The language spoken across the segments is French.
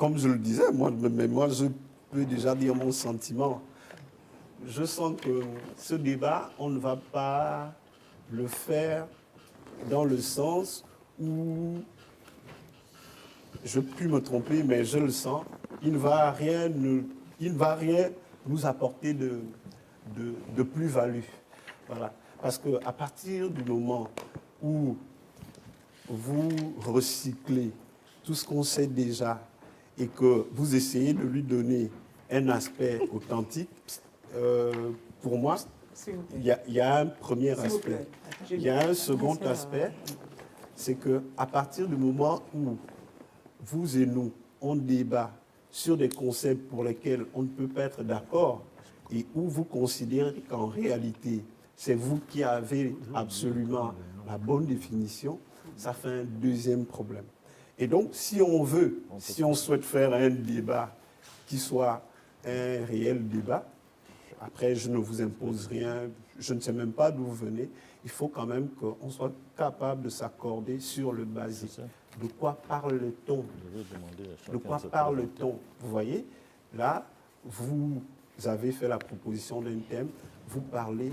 comme je le disais, moi je peux déjà dire mon sentiment. Je sens que ce débat, on ne va pas le faire dans le sens où, je puis me tromper, mais je le sens, il ne va rien nous apporter de plus-value. Voilà. Parce qu'à partir du moment où vous recyclez tout ce qu'on sait déjà et que vous essayez de lui donner un aspect authentique, pour moi, il y a un premier aspect. Il y a un second aspect, c'est qu'à partir du moment où vous et nous, on débat sur des concepts pour lesquels on ne peut pas être d'accord et où vous considérez qu'en réalité, c'est vous qui avez absolument la bonne définition, ça fait un deuxième problème. Et donc, si on souhaite faire un débat qui soit un réel débat, après, je ne vous impose rien, je ne sais même pas d'où vous venez, il faut quand même qu'on soit capable de s'accorder sur le basique. De quoi parle-t-on? De quoi parle-t-on? Vous voyez, là, vous avez fait la proposition d'un thème, vous parlez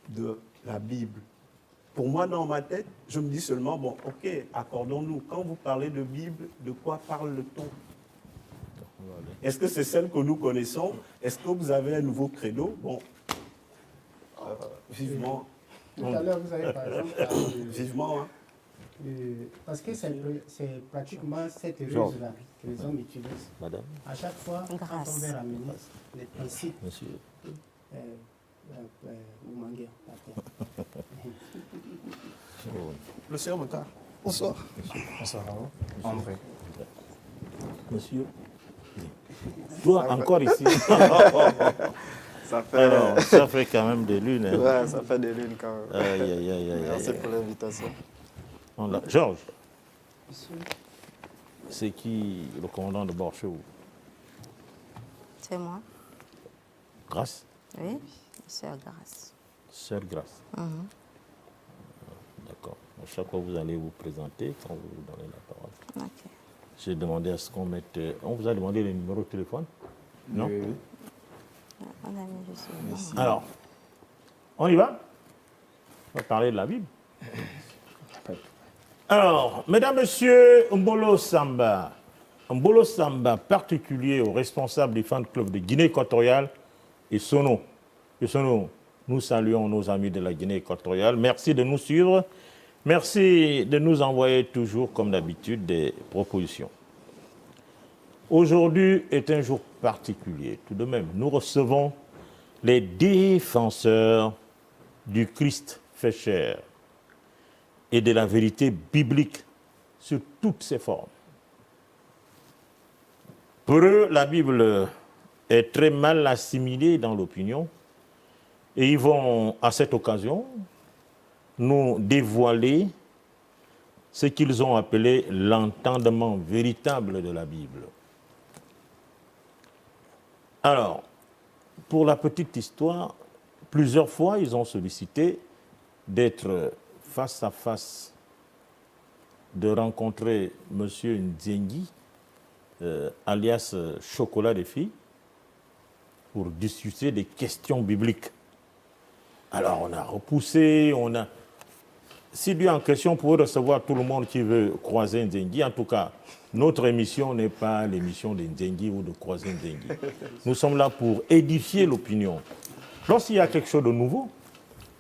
de la Bible. Pour moi, dans ma tête, je me dis seulement, bon, ok, accordons-nous. Quand vous parlez de Bible, de quoi parle-t-on? Est-ce que c'est celle que nous connaissons? Est-ce que vous avez un nouveau credo? Bon, vivement. Tout à l'heure, vous avez par exemple parlé de... Vivement, hein. Parce que c'est pratiquement cette ruse-là que les hommes utilisent. Madame. À chaque fois, quand on veut ramener les principes, Monsieur. vous manguez par terre. Le Seigneur Mota. Bonsoir. Bonsoir, André. Monsieur. Toi, encore ici. Ça fait, Alors, ça fait quand même des lunes. Hein. Ouais, ça fait des lunes quand même. Aïe, aïe, aïe, aïe. Merci pour l'invitation. Georges. C'est qui le commandant de bord chez vous? C'est moi. Grâce? Oui, Sœur Grâce. Sœur Grâce. D'accord. À chaque fois, vous allez vous présenter quand vous vous donnez la parole. Ok. J'ai demandé à ce qu'on mette... On vous a demandé les numéros de téléphone? Non? Oui. On a mis juste le nom. Alors, on y va? On va parler de la Bible. Alors, mesdames, messieurs, Mbolo Samba, particulier au responsable du fan club de Guinée équatoriale et Sono. Et Sono, nous saluons nos amis de la Guinée équatoriale. Merci de nous suivre. Merci de nous envoyer toujours, comme d'habitude, des propositions. Aujourd'hui est un jour particulier. Tout de même, nous recevons les défenseurs du Christ fait chair et de la vérité biblique sur toutes ses formes. Pour eux, la Bible est très mal assimilée dans l'opinion et ils vont, à cette occasion, nous dévoiler ce qu'ils ont appelé l'entendement véritable de la Bible. Alors, pour la petite histoire, plusieurs fois, ils ont sollicité d'être face à face, de rencontrer M. Nzengi, alias Chocolat des filles, pour discuter des questions bibliques. Alors, on a repoussé, si lui en question pouvait recevoir tout le monde qui veut croiser Nzengi, en tout cas, notre émission n'est pas l'émission de Nzengi ou de croiser Nzengi. Nous sommes là pour édifier l'opinion. Lorsqu'il y a quelque chose de nouveau,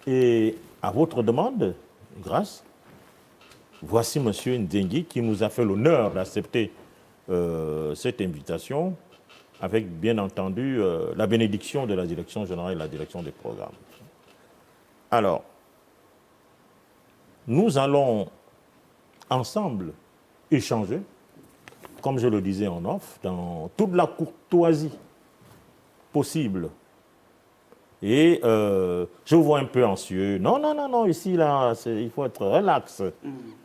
et à votre demande, grâce, voici M. Nzengi qui nous a fait l'honneur d'accepter cette invitation avec, bien entendu, la bénédiction de la direction générale et la direction des programmes. Alors, nous allons ensemble échanger, comme je le disais en off, dans toute la courtoisie possible. Et je vous vois un peu anxieux. Non, non, non, non, ici, là, il faut être relax.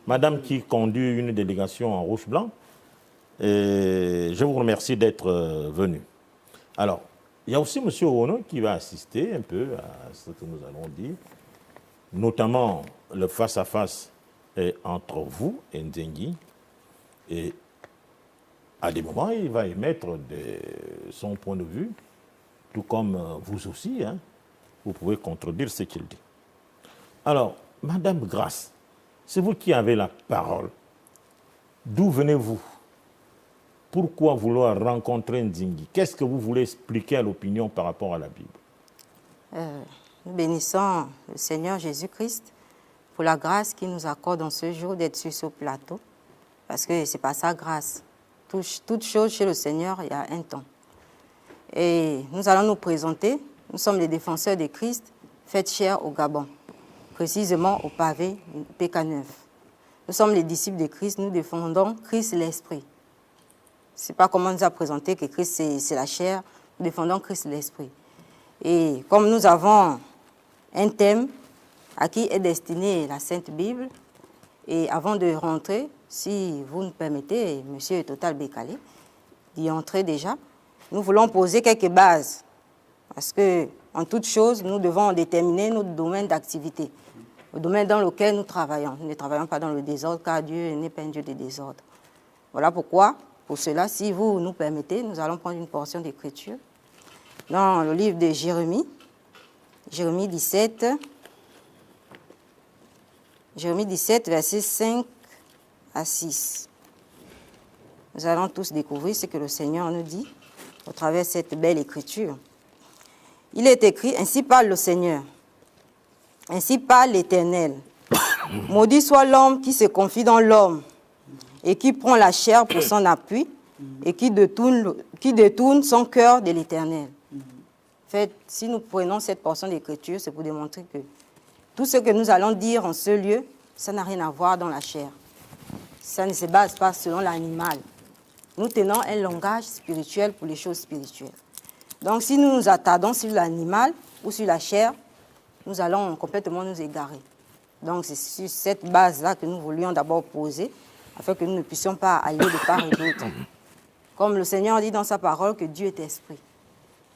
Madame qui conduit une délégation en rouge-blanc, je vous remercie d'être venu. Alors, il y a aussi M. Ono qui va assister un peu à ce que nous allons dire, notamment le face-à-face entre vous et Nzengi. Et à des moments, il va émettre son point de vue, tout comme vous aussi, hein, vous pouvez contredire ce qu'il dit. Alors, Madame Grace, c'est vous qui avez la parole. D'où venez-vous? Pourquoi vouloir rencontrer Nzingi? Qu'est-ce que vous voulez expliquer à l'opinion par rapport à la Bible? Nous bénissons le Seigneur Jésus-Christ pour la grâce qu'il nous accorde en ce jour d'être sur ce plateau. Parce que ce n'est pas sa grâce. Toute chose chez le Seigneur, il y a un temps. Et nous allons nous présenter. Nous sommes les défenseurs de Christ, faites chair au Gabon, précisément au pavé PK9. Nous sommes les disciples de Christ, nous défendons Christ l'Esprit. Ce n'est pas comme on nous a présenté que Christ c'est la chair, nous défendons Christ l'Esprit. Et comme nous avons un thème à qui est destinée la Sainte Bible, et avant de rentrer, si vous nous permettez, Monsieur Total Bécalé, d'y entrer déjà, nous voulons poser quelques bases. Parce que, en toute chose, nous devons déterminer notre domaine d'activité, le domaine dans lequel nous travaillons. Nous ne travaillons pas dans le désordre, car Dieu n'est pas un Dieu de désordre. Voilà pourquoi, pour cela, si vous nous permettez, nous allons prendre une portion d'écriture dans le livre de Jérémie, Jérémie 17, versets 5 à 6. Nous allons tous découvrir ce que le Seigneur nous dit au travers de cette belle écriture. Il est écrit, ainsi parle le Seigneur, ainsi parle l'Éternel. Maudit soit l'homme qui se confie dans l'homme et qui prend la chair pour son appui et qui détourne son cœur de l'Éternel. En fait, si nous prenons cette portion d'écriture, c'est pour démontrer que tout ce que nous allons dire en ce lieu, ça n'a rien à voir dans la chair. Ça ne se base pas selon l'animal. Nous tenons un langage spirituel pour les choses spirituelles. Donc, si nous nous attardons sur l'animal ou sur la chair, nous allons complètement nous égarer. Donc, c'est sur cette base-là que nous voulions d'abord poser, afin que nous ne puissions pas aller de part et d'autre. Comme le Seigneur dit dans sa parole que Dieu est esprit.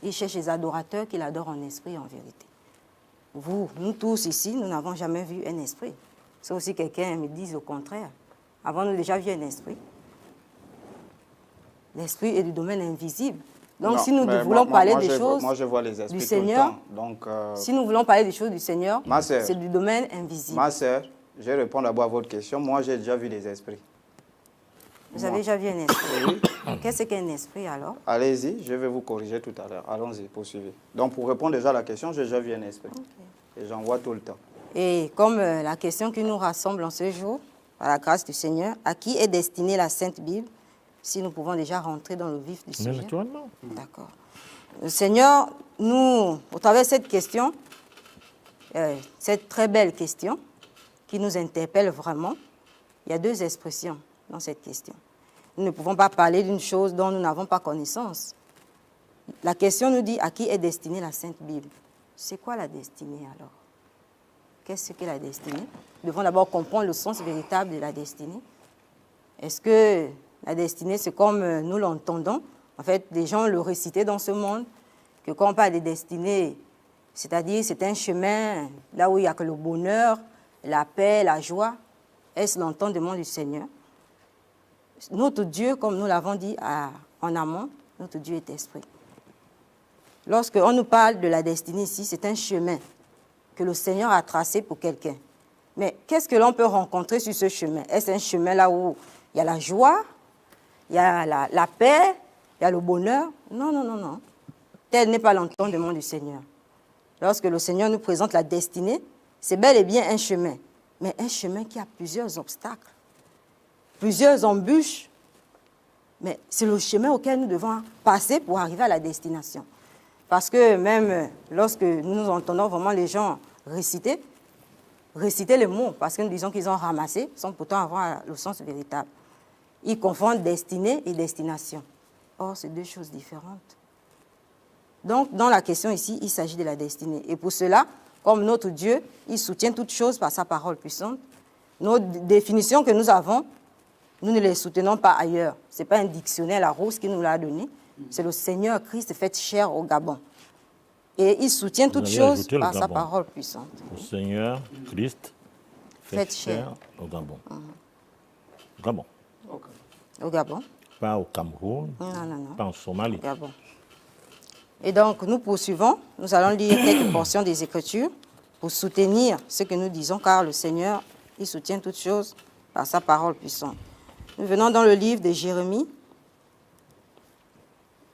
Il cherche les adorateurs qu'il adore en esprit et en vérité. Vous, nous tous ici, nous n'avons jamais vu un esprit. Sauf si quelqu'un me dise au contraire. Avons-nous déjà vu un esprit? L'esprit est du domaine invisible. Donc, non, si nous voulons parler des choses moi, je vois les esprits du Seigneur, donc, si nous voulons parler des choses du Seigneur, c'est du domaine invisible. Ma sœur, je réponds d'abord à votre question. Moi, j'ai déjà vu des esprits. Vous avez déjà vu un esprit? Qu'est-ce qu'un esprit alors? Allez-y, je vais vous corriger tout à l'heure. Allons-y, poursuivez. Donc, pour répondre déjà à la question, j'ai déjà vu un esprit. Okay. Et j'en vois tout le temps. Et comme la question qui nous rassemble en ce jour, par la grâce du Seigneur, à qui est destinée la Sainte Bible? Si nous pouvons déjà rentrer dans le vif du sujet. Naturellement. D'accord. Le Seigneur, nous, au travers de cette question, cette très belle question, qui nous interpelle vraiment, il y a deux expressions dans cette question. Nous ne pouvons pas parler d'une chose dont nous n'avons pas connaissance. La question nous dit à qui est destinée la Sainte Bible. C'est quoi la destinée alors? Qu'est-ce que la destinée? Nous devons d'abord comprendre le sens véritable de la destinée. Est-ce que la destinée, c'est comme nous l'entendons? En fait, des gens le récitaient dans ce monde, que quand on parle de destinée, c'est-à-dire c'est un chemin là où il n'y a que le bonheur, la paix, la joie. Est-ce l'entendement du Seigneur? Notre Dieu, comme nous l'avons dit en amont, notre Dieu est esprit. Lorsqu'on nous parle de la destinée ici, c'est un chemin que le Seigneur a tracé pour quelqu'un. Mais qu'est-ce que l'on peut rencontrer sur ce chemin? Est-ce un chemin là où il y a la joie, il y a la paix, il y a le bonheur? Non, non, non, non. Tel n'est pas l'entendement du Seigneur. Lorsque le Seigneur nous présente la destinée, c'est bel et bien un chemin. Mais un chemin qui a plusieurs obstacles, plusieurs embûches. Mais c'est le chemin auquel nous devons passer pour arriver à la destination. Parce que même lorsque nous entendons vraiment les gens réciter les mots, parce que nous disons qu'ils ont ramassé, sans pourtant avoir le sens véritable. Ils confondent destinée et destination. Or, c'est deux choses différentes. Donc, dans la question ici, il s'agit de la destinée. Et pour cela, comme notre Dieu, il soutient toutes choses par sa parole puissante. Nos définitions que nous avons, nous ne les soutenons pas ailleurs. Ce n'est pas un dictionnaire Larousse qui nous l'a donné. C'est le Seigneur Christ fait chair au Gabon. Et il soutient toutes choses par sa parole puissante. Le Seigneur Christ fait chair au Gabon. Gabon. Au Gabon. Pas au Cameroun, Non. pas en Somalie. Gabon. Et donc, nous poursuivons. Nous allons lire quelques portions des Écritures pour soutenir ce que nous disons, car le Seigneur, il soutient toutes choses par sa parole puissante. Nous venons dans le livre de Jérémie,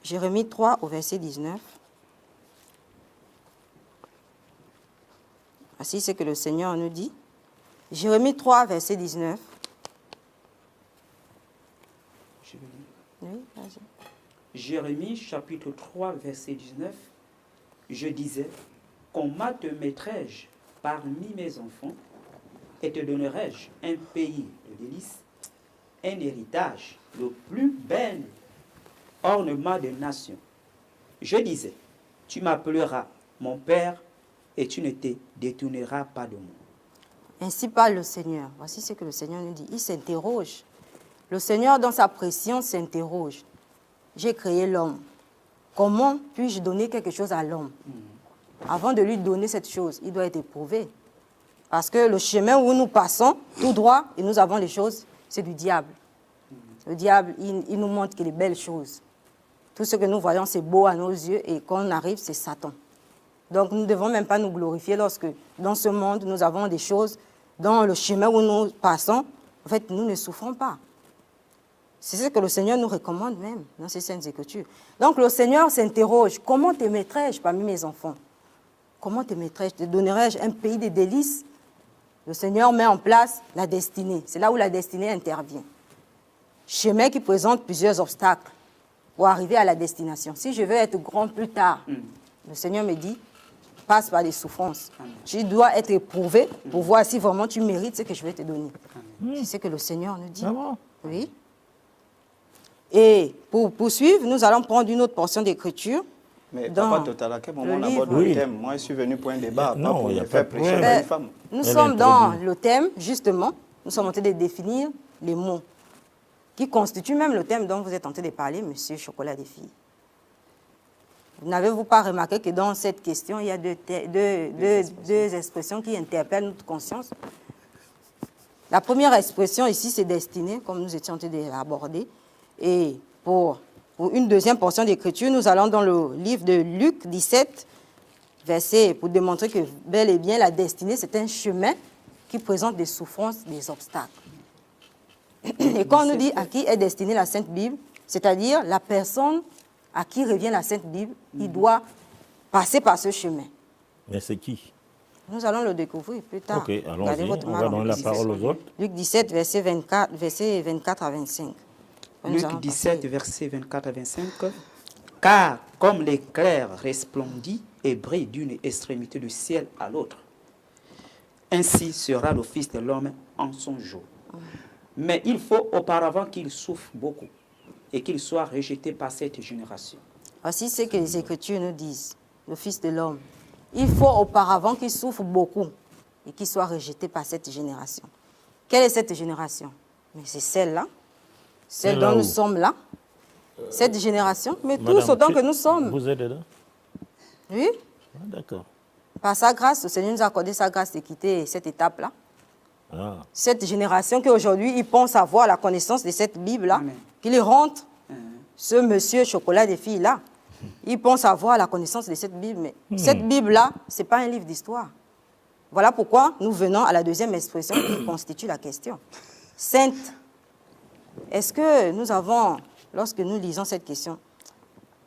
Jérémie 3 au verset 19. Voici ce que le Seigneur nous dit. Jérémie 3, verset 19. Oui, vas-y. Jérémie chapitre 3, verset 19. Je disais, comment te mettrai-je parmi mes enfants et te donnerai-je un pays de délices, un héritage, le plus bel ornement des nations. Je disais, tu m'appelleras mon Père et tu ne te détourneras pas de moi. Ainsi parle le Seigneur. Voici ce que le Seigneur nous dit. Il s'interroge. Le Seigneur, dans sa préscience, s'interroge. J'ai créé l'homme. Comment puis-je donner quelque chose à l'homme? Avant de lui donner cette chose, il doit être éprouvé. Parce que le chemin où nous passons, tout droit, et nous avons les choses, c'est du diable. Le diable, il nous montre que les belles choses. Tout ce que nous voyons, c'est beau à nos yeux, et quand on arrive, c'est Satan. Donc nous ne devons même pas nous glorifier lorsque, dans ce monde, nous avons des choses, dans le chemin où nous passons, en fait, nous ne souffrons pas. C'est ce que le Seigneur nous recommande même dans ces saintes Écritures. Donc le Seigneur s'interroge, comment te mettrai-je parmi mes enfants? Comment te mettrai-je? Te donnerai-je un pays de délices? Le Seigneur met en place la destinée. C'est là où la destinée intervient. Chemin qui présente plusieurs obstacles pour arriver à la destination. Si je veux être grand plus tard, le Seigneur me dit, passe par des souffrances. Tu dois être éprouvé pour voir si vraiment tu mérites ce que je vais te donner. C'est ce que le Seigneur nous dit. Ah bon? Oui. Et pour poursuivre, nous allons prendre une autre portion d'écriture. Mais dans Papa Total, à quel moment on le aborde livre. le thème? Moi, je suis venu pour un débat, Non, pas pour il y a me pas faire de prêcher problème. par une femme. Nous Elle sommes dans introduit. le thème, justement. Nous sommes en train de définir les mots qui constituent même le thème dont vous êtes en train de parler, Monsieur Chocolat des filles. N'avez-vous pas remarqué que dans cette question, il y a deux expressions qui interpellent notre conscience? La première expression ici, c'est destinée, comme nous étions en train de l'aborder. Et pour une deuxième portion d'écriture, nous allons dans le livre de Luc 17, verset, pour démontrer que bel et bien la destinée, c'est un chemin qui présente des souffrances, des obstacles. Et quand on nous dit à qui est destinée la Sainte Bible, c'est-à-dire la personne à qui revient la Sainte Bible, il doit passer par ce chemin. Mais c'est qui? Nous allons le découvrir plus tard. Ok, allons-y. Gardez votre On main va en donner la Luc parole 17. aux autres. Luc 17, verset 24 à 25. Nous allons Luc 17, passer. versets 24 à 25. Car comme l'éclair resplendit et brille d'une extrémité du ciel à l'autre, ainsi sera le Fils de l'homme en son jour. Mais il faut auparavant qu'il souffre beaucoup et qu'il soit rejeté par cette génération. Voici ce que les Écritures nous disent. Le Fils de l'homme. Il faut auparavant qu'il souffre beaucoup et qu'il soit rejeté par cette génération. Quelle est cette génération? Mais c'est celle-là. Celle Celle-là dont nous où? sommes là. Cette génération. Mais Madame, tous autant que nous sommes. Vous êtes dedans? Oui. Ah, d'accord. Par sa grâce, le Seigneur nous a accordé sa grâce de quitter cette étape-là. Ah. Cette génération qui aujourd'hui, ils pensent avoir la connaissance de cette Bible-là, Amen. qu'il rentre, ce monsieur Chocolat des filles-là, ils pensent avoir la connaissance de cette Bible. Mais cette Bible-là, ce n'est pas un livre d'histoire. Voilà pourquoi nous venons à la deuxième expression qui constitue la question. Sainte. Est-ce que nous avons, lorsque nous lisons cette question,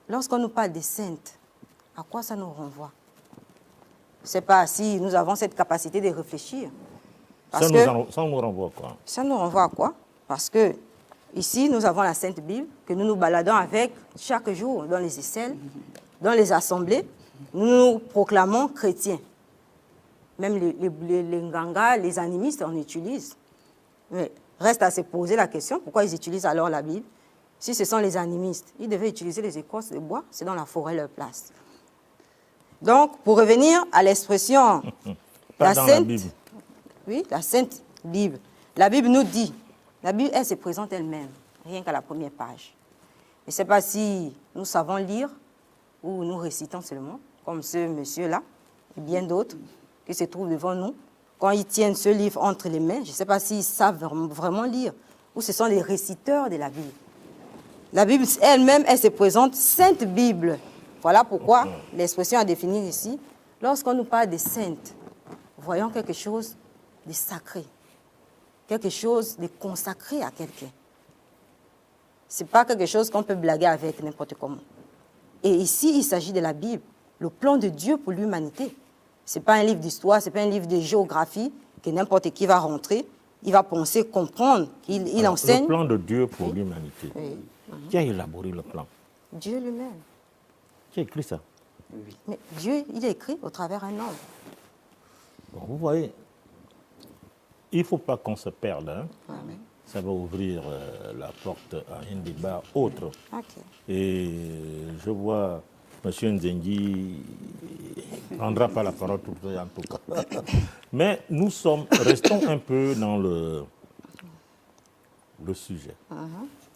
lorsqu'on nous parle des saintes, à quoi ça nous renvoie? Je ne sais pas si nous avons cette capacité de réfléchir. Parce que Ça nous renvoie quoi? ça nous renvoie à quoi? Parce que ici, nous avons la Sainte Bible que nous nous baladons avec chaque jour dans les aisselles, dans les assemblées. Nous nous proclamons chrétiens. Même les ngangas, les animistes, on utilise. Mais reste à se poser la question, pourquoi ils utilisent alors la Bible? Si ce sont les animistes, ils devaient utiliser les écorces de bois, c'est dans la forêt leur place. Donc, pour revenir à l'expression Pas dans la Bible. Oui, la Sainte Bible. La Bible nous dit, la Bible, elle se présente elle-même, rien qu'à la première page. Je ne sais pas si nous savons lire ou nous récitons seulement, comme ce monsieur-là et bien d'autres qui se trouvent devant nous. Quand ils tiennent ce livre entre les mains, je ne sais pas s'ils savent vraiment lire ou ce sont les réciteurs de la Bible. La Bible elle-même, elle se présente Sainte Bible. Voilà pourquoi l'expression est définie ici. Lorsqu'on nous parle de sainte, voyons quelque chose de sacré, quelque chose de consacré à quelqu'un. Ce n'est pas quelque chose qu'on peut blaguer avec n'importe comment. Et ici, il s'agit de la Bible, le plan de Dieu pour l'humanité. Ce n'est pas un livre d'histoire, ce n'est pas un livre de géographie que n'importe qui va rentrer, il va penser, comprendre, il enseigne. Le plan de Dieu pour l'humanité. Oui. Qui a élaboré le plan? Dieu lui-même. Qui a écrit ça? Oui. Mais Dieu, il a écrit au travers un homme. Bon, vous voyez, il ne faut pas qu'on se perde. Hein? Amen. Ça va ouvrir la porte à un débat autre. Ok. Et je vois M. Nzengi ne prendra pas la parole tout de suite en tout cas. Mais nous restons un peu dans le sujet.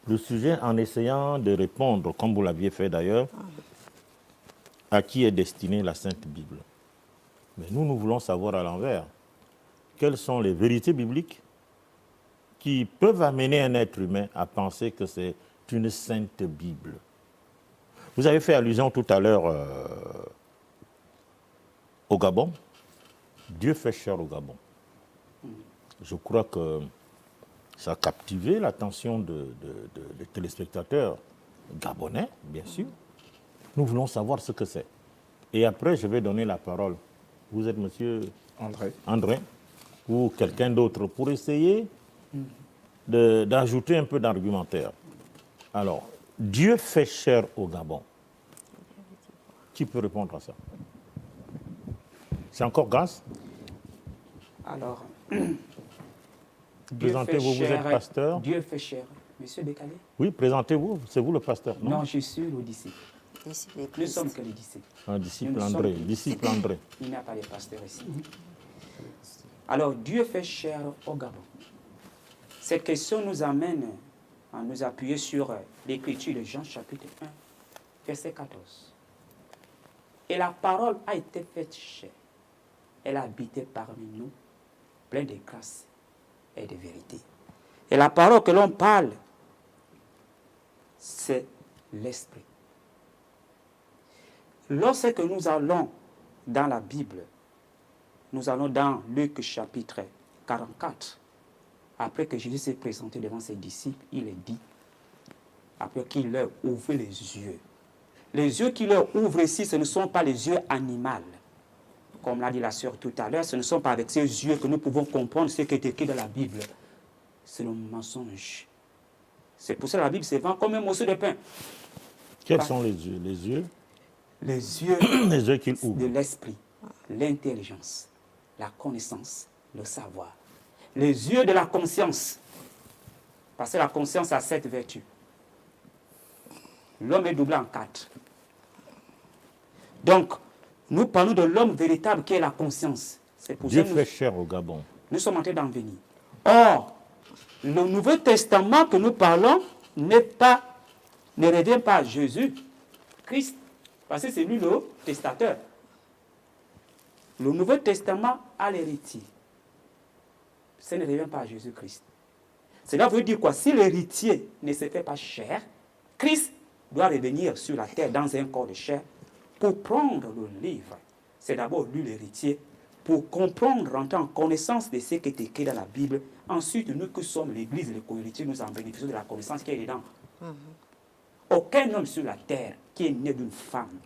Le sujet en essayant de répondre, comme vous l'aviez fait d'ailleurs, à qui est destinée la Sainte Bible. Mais nous voulons savoir à l'envers quelles sont les vérités bibliques qui peuvent amener un être humain à penser que c'est une Sainte Bible. Vous avez fait allusion tout à l'heure au Gabon. Dieu fait cher au Gabon. Je crois que ça a captivé l'attention des téléspectateurs gabonais, bien sûr. Nous voulons savoir ce que c'est. Et après, je vais donner la parole. Vous êtes monsieur André ou quelqu'un d'autre pour essayer d'ajouter un peu d'argumentaire. Alors, Dieu fait cher au Gabon. Qui peut répondre à ça? C'est encore grâce? Alors, Présentez-vous, vous êtes pasteur? Dieu fait cher. Monsieur Décalé? Oui, présentez-vous, c'est vous le pasteur, non? Non, je suis le disciple. Nous sommes que les disciples. Un disciple André, disciple André. Il n'y a pas de pasteur ici. Alors, Dieu fait cher au Gabon. Cette question nous amène à nous appuyer sur l'écriture de Jean chapitre 1, verset 14. Et la parole a été faite chair. Elle a habité parmi nous, pleine de grâce et de vérité. Et la parole que l'on parle, c'est l'Esprit. Lorsque nous allons dans la Bible, nous allons dans Luc chapitre 44. Après que Jésus s'est présenté devant ses disciples, il est dit, après qu'il leur ouvre les yeux. Les yeux qu'il leur ouvre ici, ce ne sont pas les yeux animaux. Comme l'a dit la sœur tout à l'heure, ce ne sont pas avec ces yeux que nous pouvons comprendre ce qui est écrit dans la Bible. C'est le mensonge. C'est pour ça que la Bible se vend comme un morceau de pain. Quels sont les yeux? Les yeux? Les yeux, les yeux qu'il ouvre. De l'esprit, l'intelligence, la connaissance, le savoir. Les yeux de la conscience. Parce que la conscience a 7 vertus. L'homme est doublé en 4. Donc, nous parlons de l'homme véritable qui est la conscience. C'est pour Dieu ça que fait cher au Gabon. Nous sommes en train d'en venir. Or, le Nouveau Testament que nous parlons ne revient pas à Jésus, Christ, parce que c'est lui le testateur. Le Nouveau Testament a l'héritier. Ça ne revient pas à Jésus-Christ. Cela veut dire quoi? Si l'héritier ne se fait pas chair, Christ doit revenir sur la terre dans un corps de chair pour prendre le livre. C'est d'abord lui l'héritier, pour comprendre, rentrer en connaissance de ce qui est écrit dans la Bible. Ensuite, nous qui sommes l'Église, les co-héritiers, nous en bénéficions de la connaissance qui est dedans. Aucun homme sur la terre qui est né d'une femme,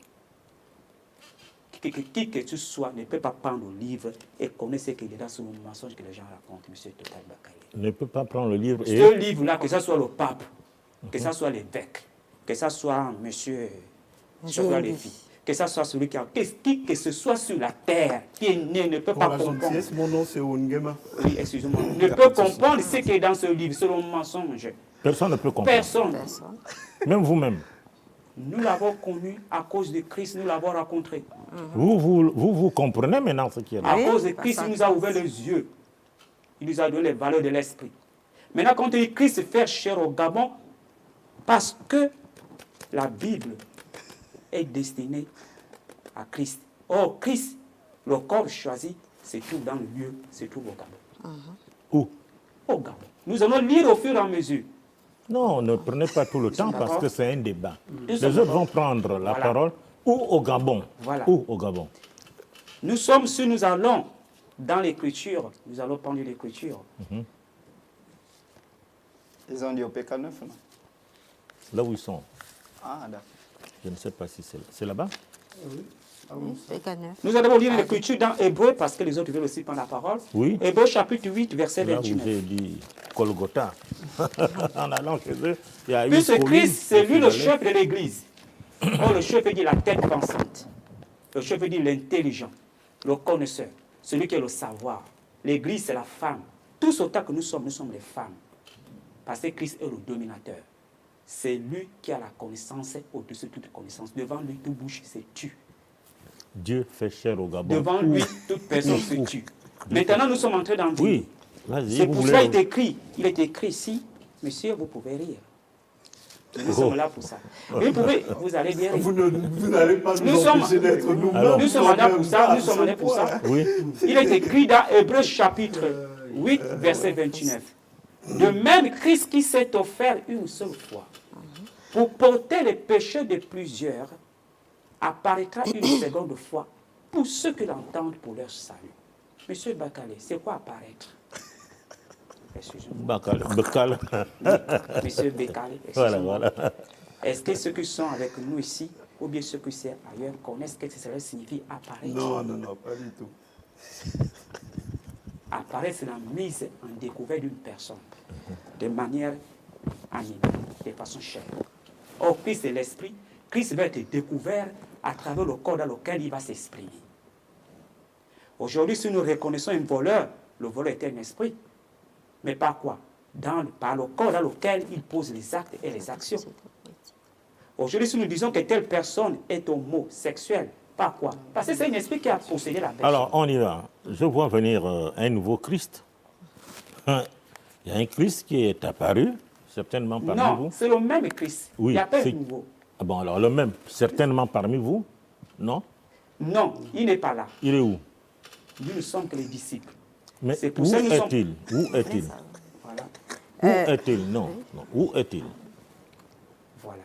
qui que tu sois, ne peut pas prendre le livre et connaître ce qui est dedans sur le mensonge que les gens racontent, M. Total Bakaye. Ne peut pas prendre le livre et... Ce livre-là, que ce soit le pape, que ce soit l'évêque, que ce soit monsieur Lévy, que ce soit celui qui a... que ce soit sur la terre, qui est né, ne peut pas comprendre. Mon nom, c'est Ongema. Oui, excusez-moi. Ne peut comprendre ce qui est dans ce livre, c'est le mensonge. Personne ne peut comprendre. Personne. Même vous-même. Nous l'avons connu à cause de Christ, nous l'avons rencontré. Vous comprenez maintenant ce qui est là. À cause de Christ, il nous a ouvert les yeux. Il nous a donné les valeurs de l'esprit. Maintenant, quand on dit Christ fait chair au Gabon, parce que la Bible est destinée à Christ. Or, Christ, le corps choisi, se trouve dans le lieu, se trouve au Gabon. Où? Au Gabon. Nous allons lire au fur et à mesure. Non, ne prenez pas tout le temps parce que c'est un débat. Les autres vont prendre la Voilà. parole ou au Gabon. Voilà. Ou au Gabon. Nous sommes, si nous allons dans l'écriture, nous allons prendre l'écriture. Ils ont dit au PK9, non? Là où ils sont. Ah, d'accord. Je ne sais pas si c'est là. C'est là-bas? Nous allons lire l'écriture dans Hébreu parce que les autres veulent aussi prendre la parole. Oui. Hébreu chapitre 8, verset Là où 29. j'ai dit Golgotha. En allant chez eux, il y a eu Puisque police, Christ, c'est lui le il chef de l'Église. Or, le chef dit la tête pensante. Le chef dit l'intelligent, le connaisseur, celui qui a le savoir. L'Église, c'est la femme. Tous autant que nous sommes les femmes. Parce que Christ est le dominateur. C'est lui qui a la connaissance au-dessus de toute connaissance. Devant lui, toute bouche se tue. Dieu fait chair au Gabon. Devant lui, toute personne se tue. Maintenant, nous sommes entrés dans le Oui, vas-y. C'est vous pour voulez- cela qu'il est écrit. Il est écrit ici, monsieur, vous pouvez rire. Nous sommes là pour ça. Vous allez bien rire. Vous n'allez pas nous Nous sommes- empêcher d'être nous-mêmes. Alors- Nous sommes là pour ça, nous sommes là pour ça. Oui. Il est écrit dans Hébreux chapitre 8, verset 29. De même, Christ qui s'est offert une seule fois pour porter les péchés de plusieurs, apparaîtra une seconde fois pour ceux qui l'entendent pour leur salut. Monsieur Bakale, c'est quoi apparaître? Excusez-moi. Bakal. Monsieur Bekale, Voilà, excusez-moi. voilà. Est-ce que ceux qui sont avec nous ici, ou bien ceux qui sont ailleurs, connaissent ce que cela signifie apparaître? Non, non, non, pas du tout. Apparaître, c'est la mise en découvert d'une personne, de manière animée, de façon chère. Or, Christ est l'esprit. Christ va être découvert à travers le corps dans lequel il va s'exprimer. Aujourd'hui, si nous reconnaissons un voleur, le voleur est un esprit. Mais par quoi? Par le corps dans lequel il pose les actes et les actions. Aujourd'hui, si nous disons que telle personne est homosexuelle, par quoi? Parce que c'est un esprit qui a possédé la personne. Alors, on y va. Je vois venir un nouveau Christ. Il y a un Christ qui est apparu, certainement parmi non, vous. c'est le même Christ. Oui, Il n'y a pas de c'est- nouveau. Ah bon, alors le même, certainement parmi vous. Non? Non, il n'est pas là. Il est où? Nous ne sommes que les disciples. Mais C'est pour où ça que nous sommes- est-il? Où est-il? Voilà. Où est-il? Non, non. Où est-il? Voilà.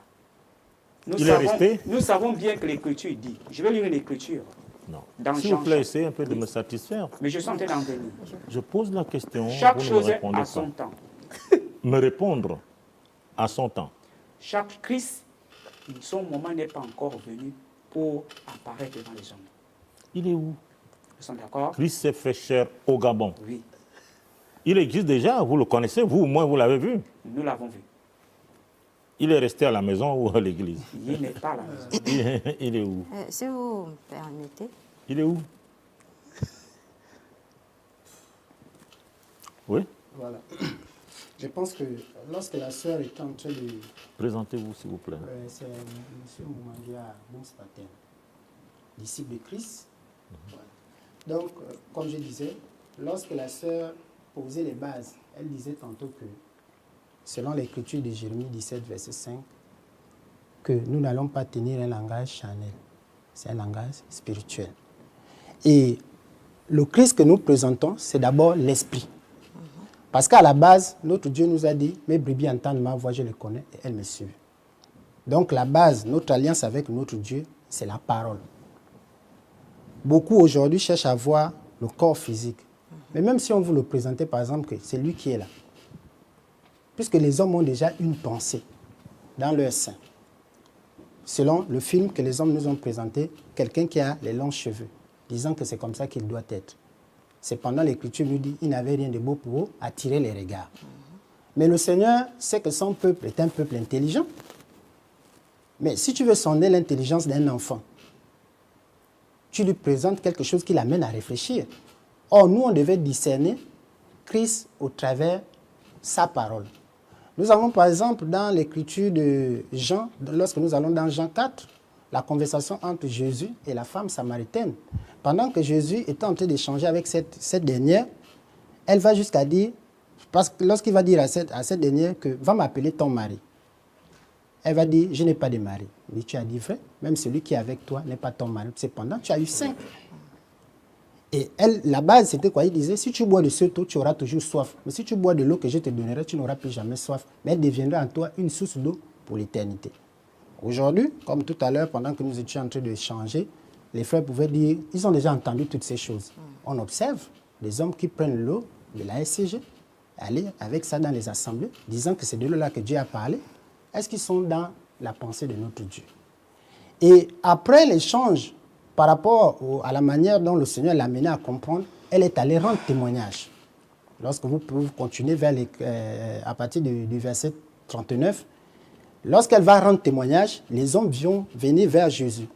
Il est resté? Nous savons bien que l'écriture dit. Je vais lire une écriture. Non. Dans S'il Jean vous plaît, chapitre- essayez un peu de me satisfaire. Mais je suis en train d'en venir. Je pose la question, Chaque vous ne me chose répondez a pas. son temps. Me répondre à son temps. Chaque Christ, son moment n'est pas encore venu pour apparaître devant les hommes. Il est où? Nous sommes d'accord? Christ s'est fait chair au Gabon. Oui, Il existe déjà, vous le connaissez, vous au moins vous l'avez vu. nous l'avons vu. Il est resté à la maison ou à l'église? Il n'est pas à la maison. Il est où? Si vous me permettez. Il est où? Oui? Voilà. Je pense que lorsque la sœur était en train de... Présentez-vous, s'il vous plaît. c'est M. Moumandia Monspaten, disciple de Christ. Voilà. Donc, comme je disais, lorsque la sœur posait les bases, elle disait tantôt que, selon l'écriture de Jérémie 17, verset 5, que nous n'allons pas tenir un langage charnel, c'est un langage spirituel. Et le Christ que nous présentons, c'est d'abord l'esprit. Parce qu'à la base, notre Dieu nous a dit, mes brebis entendent ma voix, je les connais et elles me suivent. Donc la base, notre alliance avec notre Dieu, c'est la parole. Beaucoup aujourd'hui cherchent à voir le corps physique. Mais même si on vous le présentait, par exemple, que c'est lui qui est là. Puisque les hommes ont déjà une pensée dans leur sein. Selon le film que les hommes nous ont présenté, quelqu'un qui a les longs cheveux, disant que c'est comme ça qu'il doit être. Cependant, l'Écriture nous dit qu'il n'avait rien de beau pour attirer les regards. Mais le Seigneur sait que son peuple est un peuple intelligent. Mais si tu veux sonder l'intelligence d'un enfant, tu lui présentes quelque chose qui l'amène à réfléchir. Or, nous, on devait discerner Christ au travers sa parole. Nous avons, par exemple, dans l'Écriture de Jean, lorsque nous allons dans Jean 4, la conversation entre Jésus et la femme samaritaine. Pendant que Jésus était en train d'échanger avec cette dernière, elle va jusqu'à dire, parce que lorsqu'il va dire à cette dernière que va m'appeler ton mari, elle va dire, je n'ai pas de mari. Mais tu as dit vrai, même celui qui est avec toi n'est pas ton mari. Cependant, tu as eu 5. Et elle, la base, c'était quoi? Il disait, si tu bois de cette eau, tu auras toujours soif. Mais si tu bois de l'eau que je te donnerai, tu n'auras plus jamais soif. Mais elle deviendra en toi une source d'eau pour l'éternité. Aujourd'hui, comme tout à l'heure, pendant que nous étions en train d'échanger, les frères pouvaient dire, ils ont déjà entendu toutes ces choses. On observe des hommes qui prennent l'eau de la SCG, aller avec ça dans les assemblées, disant que c'est de l'eau-là que Dieu a parlé. Est-ce qu'ils sont dans la pensée de notre Dieu? Et après l'échange, par rapport à la manière dont le Seigneur l'a amené à comprendre, elle est allée rendre témoignage. Lorsque vous continuez vers à partir du verset 39, lorsqu'elle va rendre témoignage, les hommes vont venir vers Jésus.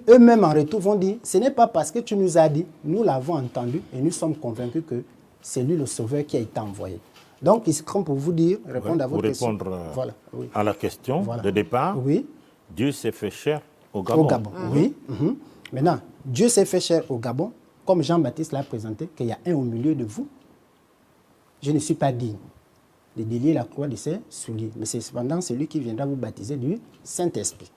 Eux-mêmes en retour vont dire, ce n'est pas parce que tu nous as dit, nous l'avons entendu et nous sommes convaincus que c'est lui le Sauveur qui a été envoyé. Donc, il se trompe pour vous dire, répondre à votre question. Pour répondre voilà, oui. à la question Voilà. de départ, Oui. Dieu s'est fait chair au Gabon. Au Gabon, oui. Maintenant, Dieu s'est fait chair au Gabon, comme Jean-Baptiste l'a présenté, qu'il y a un au milieu de vous. Je ne suis pas digne de délier la croix de ses souliers, mais c'est cependant celui qui viendra vous baptiser du Saint-Esprit.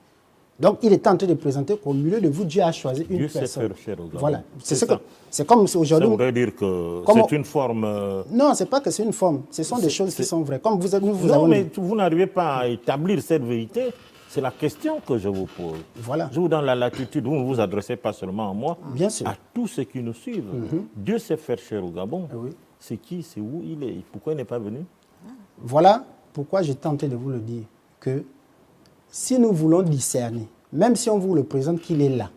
Donc, il est en train de présenter qu'au milieu de vous, Dieu a choisi une personne. Dieu s'est fait chair au Gabon. Voilà. C'est comme aujourd'hui. Ça voudrait dire que c'est une forme... Non, ce n'est pas que c'est une forme. Ce sont des choses qui sont vraies. Comme vous non, avons mais dit. vous n'arrivez pas à établir cette vérité. C'est la question que je vous pose. Voilà. Je vous donne la latitude. Vous ne vous adressez pas seulement à moi, Bien sûr. à tous ceux qui nous suivent. Dieu s'est fait chair au Gabon. Oui. C'est qui? C'est où il est? Pourquoi il n'est pas venu? Voilà pourquoi j'ai tenté de vous le dire, que si nous voulons discerner, même si on vous le présente qu'il est là,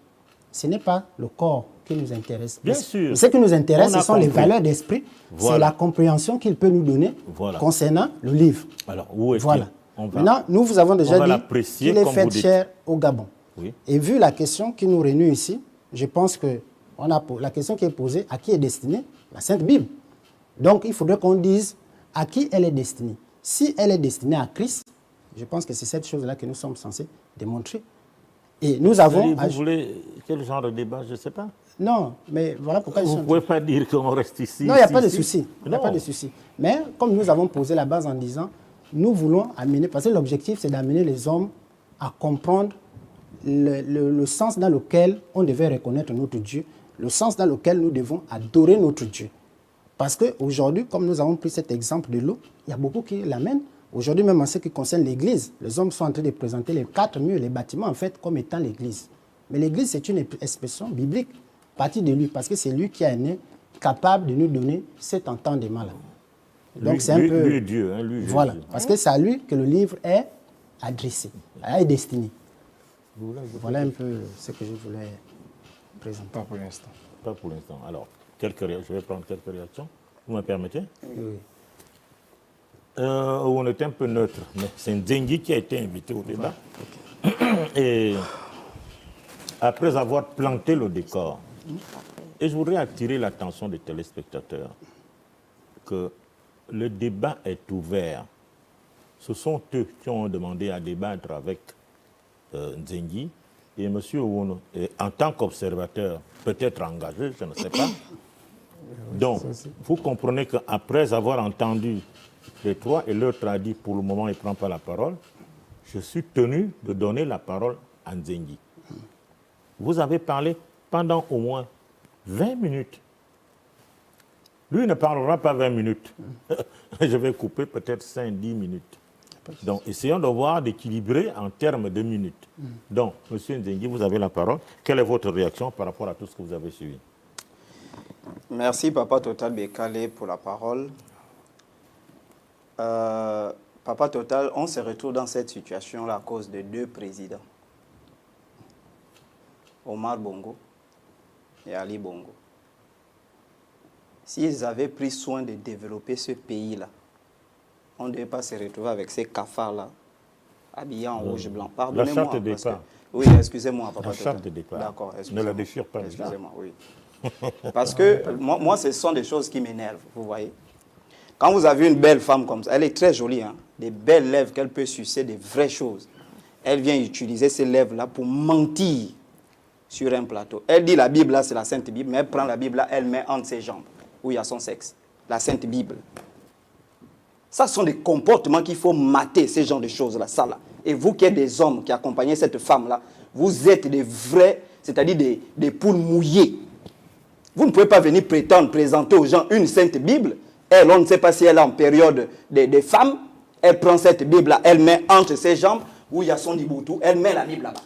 ce n'est pas le corps qui nous intéresse. Bien sûr. Ce qui nous intéresse, On a ce sont les compris. valeurs d'esprit, Voilà. c'est la compréhension qu'il peut nous donner concernant le livre. Alors, où est-il? Voilà. On va- Maintenant, nous vous avons déjà on va dit l'apprécier qu'il est comme fait vous dites. chair au Gabon. Oui. Et vu la question qui nous réunit ici, je pense que la question qui est posée, à qui est destinée la Sainte Bible. Donc, il faudrait qu'on dise à qui elle est destinée. Si elle est destinée à Christ, je pense que c'est cette chose-là que nous sommes censés démontrer. Et nous avons... Vous voulez quel genre de débat? Je ne sais pas. Non, mais voilà pourquoi Vous ne pouvez pas dire qu'on reste ici. Non, il n'y a ici, pas de ici. souci. Il n'y a Non. pas de souci. Mais comme nous avons posé la base en disant, nous voulons amener, parce que l'objectif c'est d'amener les hommes à comprendre le sens dans lequel on devait reconnaître notre Dieu, le sens dans lequel nous devons adorer notre Dieu. Parce qu'aujourd'hui, comme nous avons pris cet exemple de l'eau, il y a beaucoup qui l'amènent. Aujourd'hui, même en ce qui concerne l'Église, les hommes sont en train de présenter les 4 murs, les bâtiments, en fait, comme étant l'Église. Mais l'Église, c'est une expression biblique, partie de lui, parce que c'est lui qui est capable de nous donner cet entendement-là. Donc, c'est un peu... Lui, Dieu, hein, lui, Voilà, Jésus. parce que c'est à lui que le livre est adressé, est destiné. Voilà un peu ce que je voulais présenter. Pas pour l'instant. Pas pour l'instant. Alors, je vais prendre quelques réactions. Vous me permettez? Oui. On était un peu neutre, mais c'est Nzengi qui a été invité au débat. Et après avoir planté le décor, et je voudrais attirer l'attention des téléspectateurs que le débat est ouvert. Ce sont eux qui ont demandé à débattre avec Nzengi. Et M. Ouno, en tant qu'observateur, peut-être engagé, je ne sais pas. Donc, vous comprenez qu'après avoir entendu les trois et l'autre a dit pour le moment il ne prend pas la parole, je suis tenu de donner la parole à Nzengi. Vous avez parlé pendant au moins 20 minutes. Lui ne parlera pas 20 minutes. Je vais couper peut-être 5-10 minutes. Donc, essayons de voir d'équilibrer en termes de minutes. Donc, M. Nzengi, vous avez la parole. Quelle est votre réaction par rapport à tout ce que vous avez suivi? Merci, Papa Total Bekale, pour la parole. Papa Total, on se retrouve dans cette situation-là à cause de 2 présidents. Omar Bongo et Ali Bongo. S'ils avaient pris soin de développer ce pays-là, on ne devait pas se retrouver avec ces cafards-là, habillés en rouge et blanc. Pardonnez-moi. La charte de départ. Oui, excusez-moi, Papa La Total. charte de départ. D'accord, Ne la déchire pas. Excusez-moi, oui. Parce que moi, ce sont des choses qui m'énervent, vous voyez. Quand vous avez une belle femme comme ça, elle est très jolie, hein, des belles lèvres qu'elle peut sucer, des vraies choses. Elle vient utiliser ces lèvres-là pour mentir sur un plateau. Elle dit la Bible, là, c'est la Sainte Bible, mais elle prend la Bible, là, elle met entre ses jambes, où il y a son sexe. La Sainte Bible. Ça, ce sont des comportements qu'il faut mater, ces genres de choses-là, ça, là. Et vous qui êtes des hommes qui accompagnez cette femme-là, vous êtes des vrais, c'est-à-dire des poules mouillées. Vous ne pouvez pas venir prétendre, présenter aux gens une sainte Bible. Elle, on ne sait pas si elle est en période des femmes. Elle prend cette Bible-là, elle met entre ses jambes, où il y a son Ubuntu, elle met la Bible là-bas.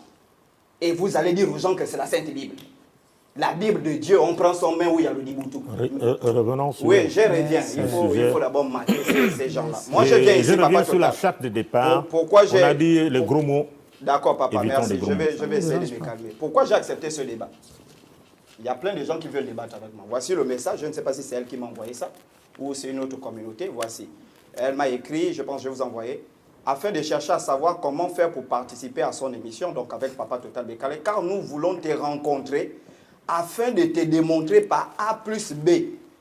Et vous allez dire aux gens que c'est la sainte Bible. La Bible de Dieu, on prend son main où il y a le Ubuntu. Revenons sur... Oui, je reviens. Il faut d'abord marquer ces gens-là. Moi, je viens ici, je reviens Papa sur la Total. charte de départ. Pourquoi on a dit les gros mots. D'accord, papa, Évitons merci. les gros mots. Je vais essayer de me calmer. Pourquoi j'ai accepté ce débat? Il y a plein de gens qui veulent débattre avec moi. Voici le message. Je ne sais pas si c'est elle qui m'a envoyé ça ou c'est une autre communauté. Voici. Elle m'a écrit, je pense que je vais vous envoyer, afin de chercher à savoir comment faire pour participer à son émission, donc avec Papa Total Bekale, car nous voulons te rencontrer afin de te démontrer par A plus B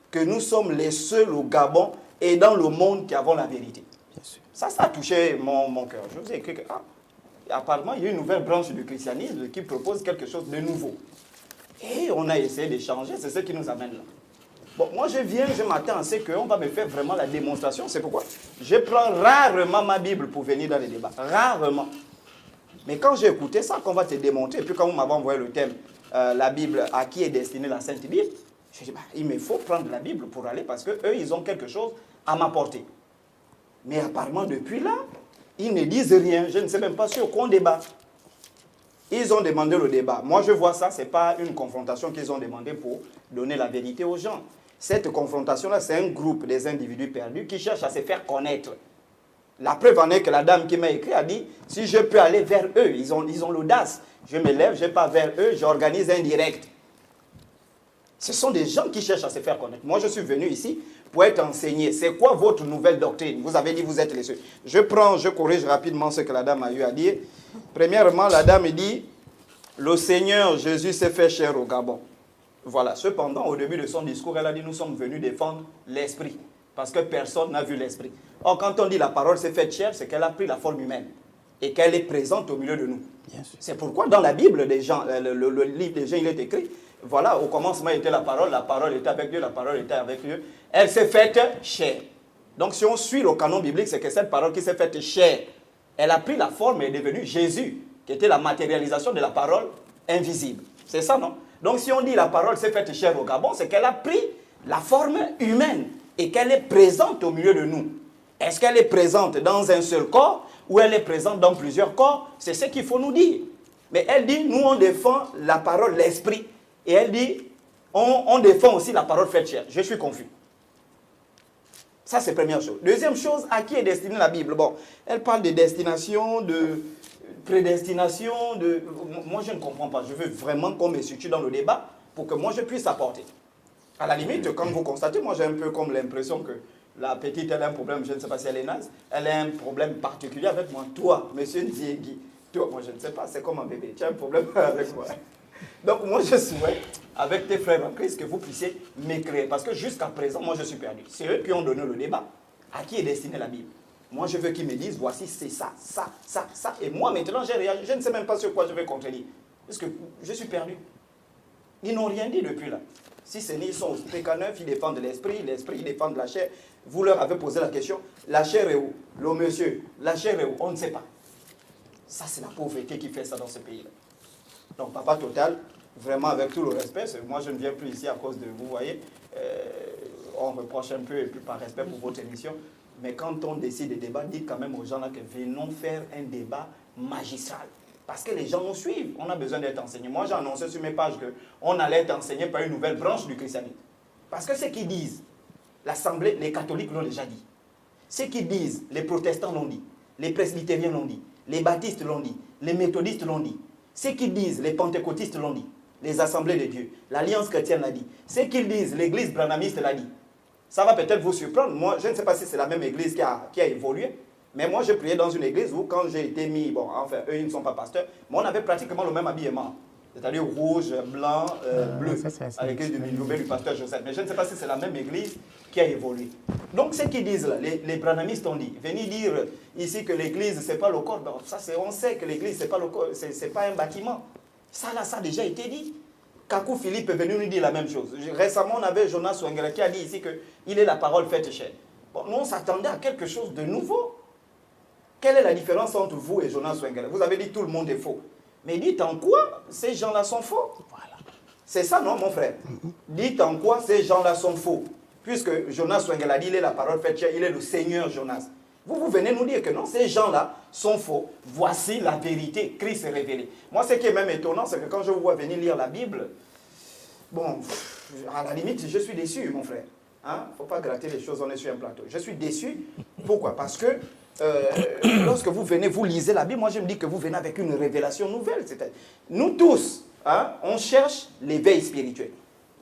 que nous sommes les seuls au Gabon et dans le monde qui avons la vérité. Bien sûr. Ça a touché mon cœur. Je vous ai écrit que, apparemment, il y a une nouvelle branche du christianisme qui propose quelque chose de nouveau. Et on a essayé d'échanger, c'est ce qui nous amène là. Bon, moi je viens, je m'attends à ce qu'on va me faire vraiment la démonstration. C'est pourquoi je prends rarement ma Bible pour venir dans les débats. Rarement. Mais quand j'ai écouté ça, qu'on va te démontrer, et puis quand vous m'avez envoyé le thème, la Bible, à qui est destinée la Sainte Bible, je dis, bah, il me faut prendre la Bible pour aller parce qu'eux, ils ont quelque chose à m'apporter. Mais apparemment, depuis là, ils ne disent rien. Je ne sais même pas sur quoi on débat. Ils ont demandé le débat. Moi, je vois ça, ce n'est pas une confrontation qu'ils ont demandé pour donner la vérité aux gens. Cette confrontation-là, c'est un groupe des individus perdus qui cherchent à se faire connaître. La preuve en est que la dame qui m'a écrit a dit, si je peux aller vers eux, ils ont l'audace. Je me lève, je pars vers eux, j'organise un direct. Ce sont des gens qui cherchent à se faire connaître. Moi, je suis venu ici pour être enseigné. C'est quoi votre nouvelle doctrine? Vous avez dit vous êtes les seuls. Je corrige rapidement ce que la dame a eu à dire. Premièrement, la dame dit, le Seigneur Jésus s'est fait chair au Gabon. Voilà. Cependant, au début de son discours, elle a dit, nous sommes venus défendre l'esprit. Parce que personne n'a vu l'esprit. Or, quand on dit la parole s'est faite chair, c'est qu'elle a pris la forme humaine. Et qu'elle est présente au milieu de nous. C'est pourquoi dans la Bible des gens, le livre des gens, il est écrit, voilà, au commencement était la parole était avec Dieu, la parole était avec Dieu. Elle s'est faite chair. Donc si on suit le canon biblique, c'est que cette parole qui s'est faite chair, elle a pris la forme et est devenue Jésus, qui était la matérialisation de la parole invisible. C'est ça, non? Donc si on dit la parole s'est faite chair au Gabon, c'est qu'elle a pris la forme humaine et qu'elle est présente au milieu de nous. Est-ce qu'elle est présente dans un seul corps ou elle est présente dans plusieurs corps? C'est ce qu'il faut nous dire. Mais elle dit, nous on défend la parole, l'esprit. Et elle dit, on défend aussi la parole faite chair. Je suis confus. Ça, c'est la première chose. Deuxième chose, à qui est destinée la Bible? Bon, elle parle de destination, de prédestination, moi, je ne comprends pas. Je veux vraiment qu'on me situe dans le débat pour que moi, je puisse apporter. À la limite, quand vous constatez, moi, j'ai un peu comme l'impression que la petite, elle a un problème, je ne sais pas si elle est naze, elle a un problème particulier avec moi. Toi, monsieur Ndiégui, toi, moi, je ne sais pas, c'est comme un bébé. Tu as un problème avec moi. Donc, moi, je souhaite, avec tes frères en Christ, que vous puissiez m'écrire. Parce que jusqu'à présent, moi, je suis perdu. C'est eux qui ont donné le débat. À qui est destinée la Bible? Moi, je veux qu'ils me disent, voici, c'est ça, ça, ça, ça. Et moi, maintenant, je ne sais même pas sur quoi je vais contredire. Parce que je suis perdu. Ils n'ont rien dit depuis là. Si c'est ils sont au PK9, ils défendent l'esprit, ils défendent la chair. Vous leur avez posé la question, la chair est où? Le monsieur, la chair est où? On ne sait pas. Ça, c'est la pauvreté qui fait ça dans ce pays-là. Donc, Papa Total, vraiment avec tout le respect, moi je ne viens plus ici à cause de vous, voyez, on reproche un peu et puis par respect pour votre émission, mais quand on décide de débat, dites quand même aux gens là que venons faire un débat magistral. Parce que les gens nous suivent, on a besoin d'être enseignés. Moi j'ai annoncé sur mes pages qu'on allait être enseigné par une nouvelle branche du christianisme. Parce que ce qu'ils disent, l'Assemblée, les catholiques l'ont déjà dit. Ce qu'ils disent, les protestants l'ont dit, les presbytériens l'ont dit, les baptistes l'ont dit, les méthodistes l'ont dit. Ce qu'ils disent, les pentecôtistes l'ont dit, les assemblées de Dieu, l'Alliance chrétienne l'a dit. Ce qu'ils disent, l'église branhamiste l'a dit. Ça va peut-être vous surprendre. Moi, je ne sais pas si c'est la même église qui a évolué, mais moi, je priais dans une église où, quand j'ai été mis, bon, enfin, eux, ils ne sont pas pasteurs, mais on avait pratiquement le même habillement. C'est-à-dire rouge, blanc, bleu, avec l'église du pasteur Joseph. Mais je ne sais pas si c'est la même église qui a évolué. Donc, ce qu'ils disent là, les branhamistes ont dit, venez dire ici que l'église, ce n'est pas le corps. Ben, ça, on sait que l'église, ce n'est pas le corps, c'est pas un bâtiment. Ça, là, ça a déjà été dit. Kakou Philippe est venu nous dire la même chose. Récemment, on avait Jonas Wengele qui a dit ici qu'il est la parole faite chair. Bon, nous, on s'attendait à quelque chose de nouveau. Quelle est la différence entre vous et Jonas Wengele? Vous avez dit tout le monde est faux. Mais dites en quoi ces gens-là sont faux? Voilà. C'est ça, non, mon frère? Dites en quoi ces gens-là sont faux. Puisque Jonas Swengel a dit, il est la parole faite, il est le Seigneur Jonas. Vous venez nous dire que non, ces gens-là sont faux. Voici la vérité, Christ est révélé. Moi, ce qui est même étonnant, c'est que quand je vous vois venir lire la Bible, bon, à la limite, je suis déçu, mon frère. Il ne faut pas gratter les choses, on est sur un plateau. Je suis déçu. Pourquoi? Parce que lorsque vous venez, vous lisez la Bible, moi je me dis que vous venez avec une révélation nouvelle. Nous tous, on cherche l'éveil spirituel.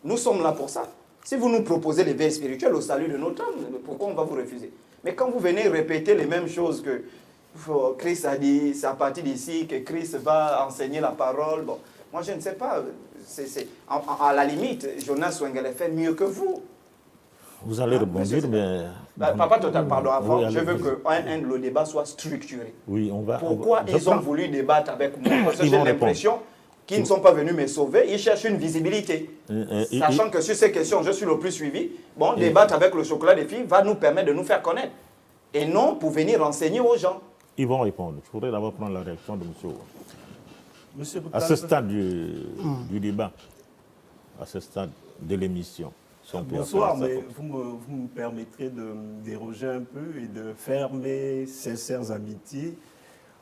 Nous sommes là pour ça. Si vous nous proposez l'éveil spirituel au salut de notre âme, pourquoi on va vous refuser? Mais quand vous venez répéter les mêmes choses que Christ a dit, c'est à partir d'ici que Christ va enseigner la parole, bon, moi je ne sais pas. À la limite, Jonas Swengel fait mieux que vous. Vous allez rebondir, mais... Papa Total, pardon, avant, oui, je veux que le débat soit structuré. Oui, on va... Pourquoi ils ont voulu débattre avec moi? Parce que j'ai l'impression qu'ils ne sont pas venus me sauver, ils cherchent une visibilité. Sachant que sur ces questions, je suis le plus suivi, bon, débattre avec le chocolat des filles va nous permettre de nous faire connaître. Et non pour venir enseigner aux gens. Ils vont répondre. Je voudrais d'abord prendre la réaction de M. Monsieur À ce stade du débat, à ce stade de l'émission. Bonsoir, mais vous me permettrez de déroger un peu et de faire mes sincères amitiés,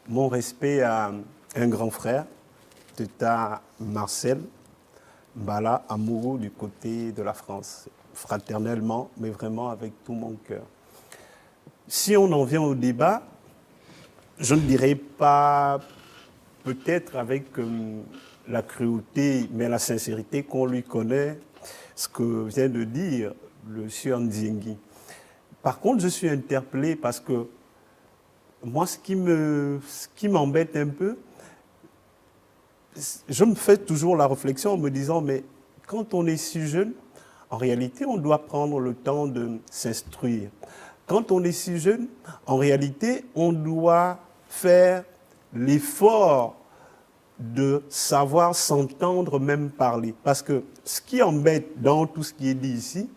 mon respect à un grand frère, Teta Marcel Mbala, amoureux du côté de la France, fraternellement, mais vraiment avec tout mon cœur. Si on en vient au débat, je ne dirais pas peut-être avec la cruauté, mais la sincérité qu'on lui connaît, ce que vient de dire le sieur Nziengi. Par contre, je suis interpellé parce que moi, ce qui m'embête un peu, je me fais toujours la réflexion en me disant, mais quand on est si jeune, en réalité, on doit prendre le temps de s'instruire. Quand on est si jeune, en réalité, on doit faire l'effort de savoir s'entendre, même parler. Parce que ce qui embête dans tout ce qui est dit ici,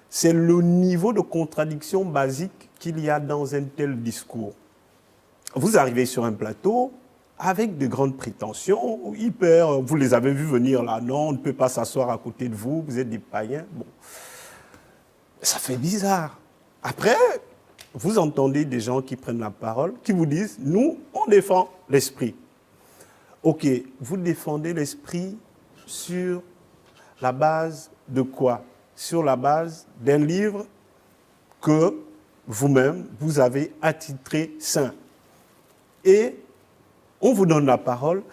c'est le niveau de contradiction basique qu'il y a dans un tel discours. Vous arrivez sur un plateau avec de grandes prétentions, vous les avez vus venir là, non, on ne peut pas s'asseoir à côté de vous, vous êtes des païens. Bon. Ça fait bizarre. Après, vous entendez des gens qui prennent la parole, qui vous disent, nous, on défend l'esprit. Ok, vous défendez l'esprit sur la base de quoi? Sur la base d'un livre que vous-même, vous avez attitré saint. Et on vous donne la parole.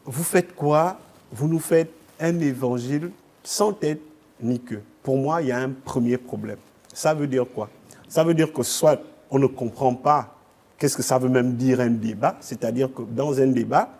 Vous faites quoi? Vous nous faites un évangile sans tête ni queue. Pour moi, il y a un premier problème. Ça veut dire quoi? Ça veut dire que soit on ne comprend pas qu'est-ce que ça veut même dire un débat, c'est-à-dire que dans un débat,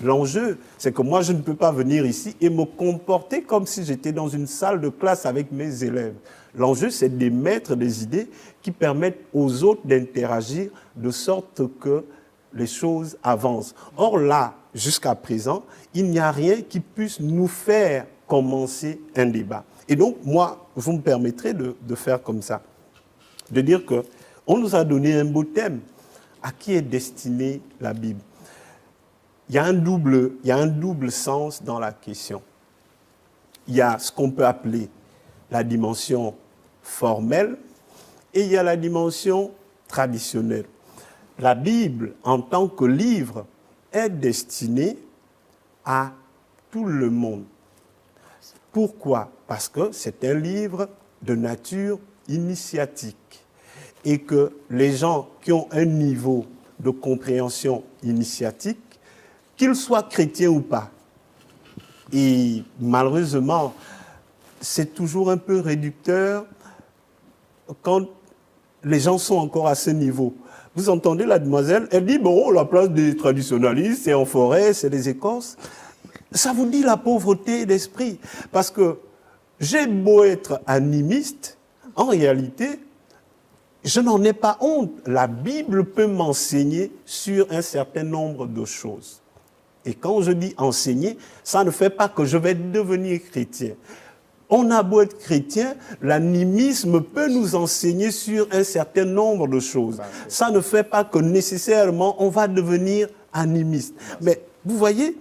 l'enjeu, c'est que moi, je ne peux pas venir ici et me comporter comme si j'étais dans une salle de classe avec mes élèves. L'enjeu, c'est d'émettre des idées qui permettent aux autres d'interagir de sorte que les choses avancent. Or là, jusqu'à présent, il n'y a rien qui puisse nous faire commencer un débat. Et donc, moi, vous me permettrez de faire comme ça, de dire qu'on nous a donné un beau thème. À qui est destinée la Bible? Il y a un double sens dans la question. Il y a ce qu'on peut appeler la dimension formelle et il y a la dimension traditionnelle. La Bible, en tant que livre, est destinée à tout le monde. Pourquoi? Parce que c'est un livre de nature initiatique et que les gens qui ont un niveau de compréhension initiatique, qu'ils soient chrétiens ou pas, et malheureusement, c'est toujours un peu réducteur quand les gens sont encore à ce niveau. Vous entendez la demoiselle, elle dit, bon, la place des traditionnalistes, c'est en forêt, c'est les écorces. Ça vous dit la pauvreté d'esprit. Parce que j'ai beau être animiste, en réalité, je n'en ai pas honte. La Bible peut m'enseigner sur un certain nombre de choses. Et quand je dis enseigner, ça ne fait pas que je vais devenir chrétien. On a beau être chrétien, l'animisme peut nous enseigner sur un certain nombre de choses. Ça ne fait pas que nécessairement on va devenir animiste. Mais vous voyez,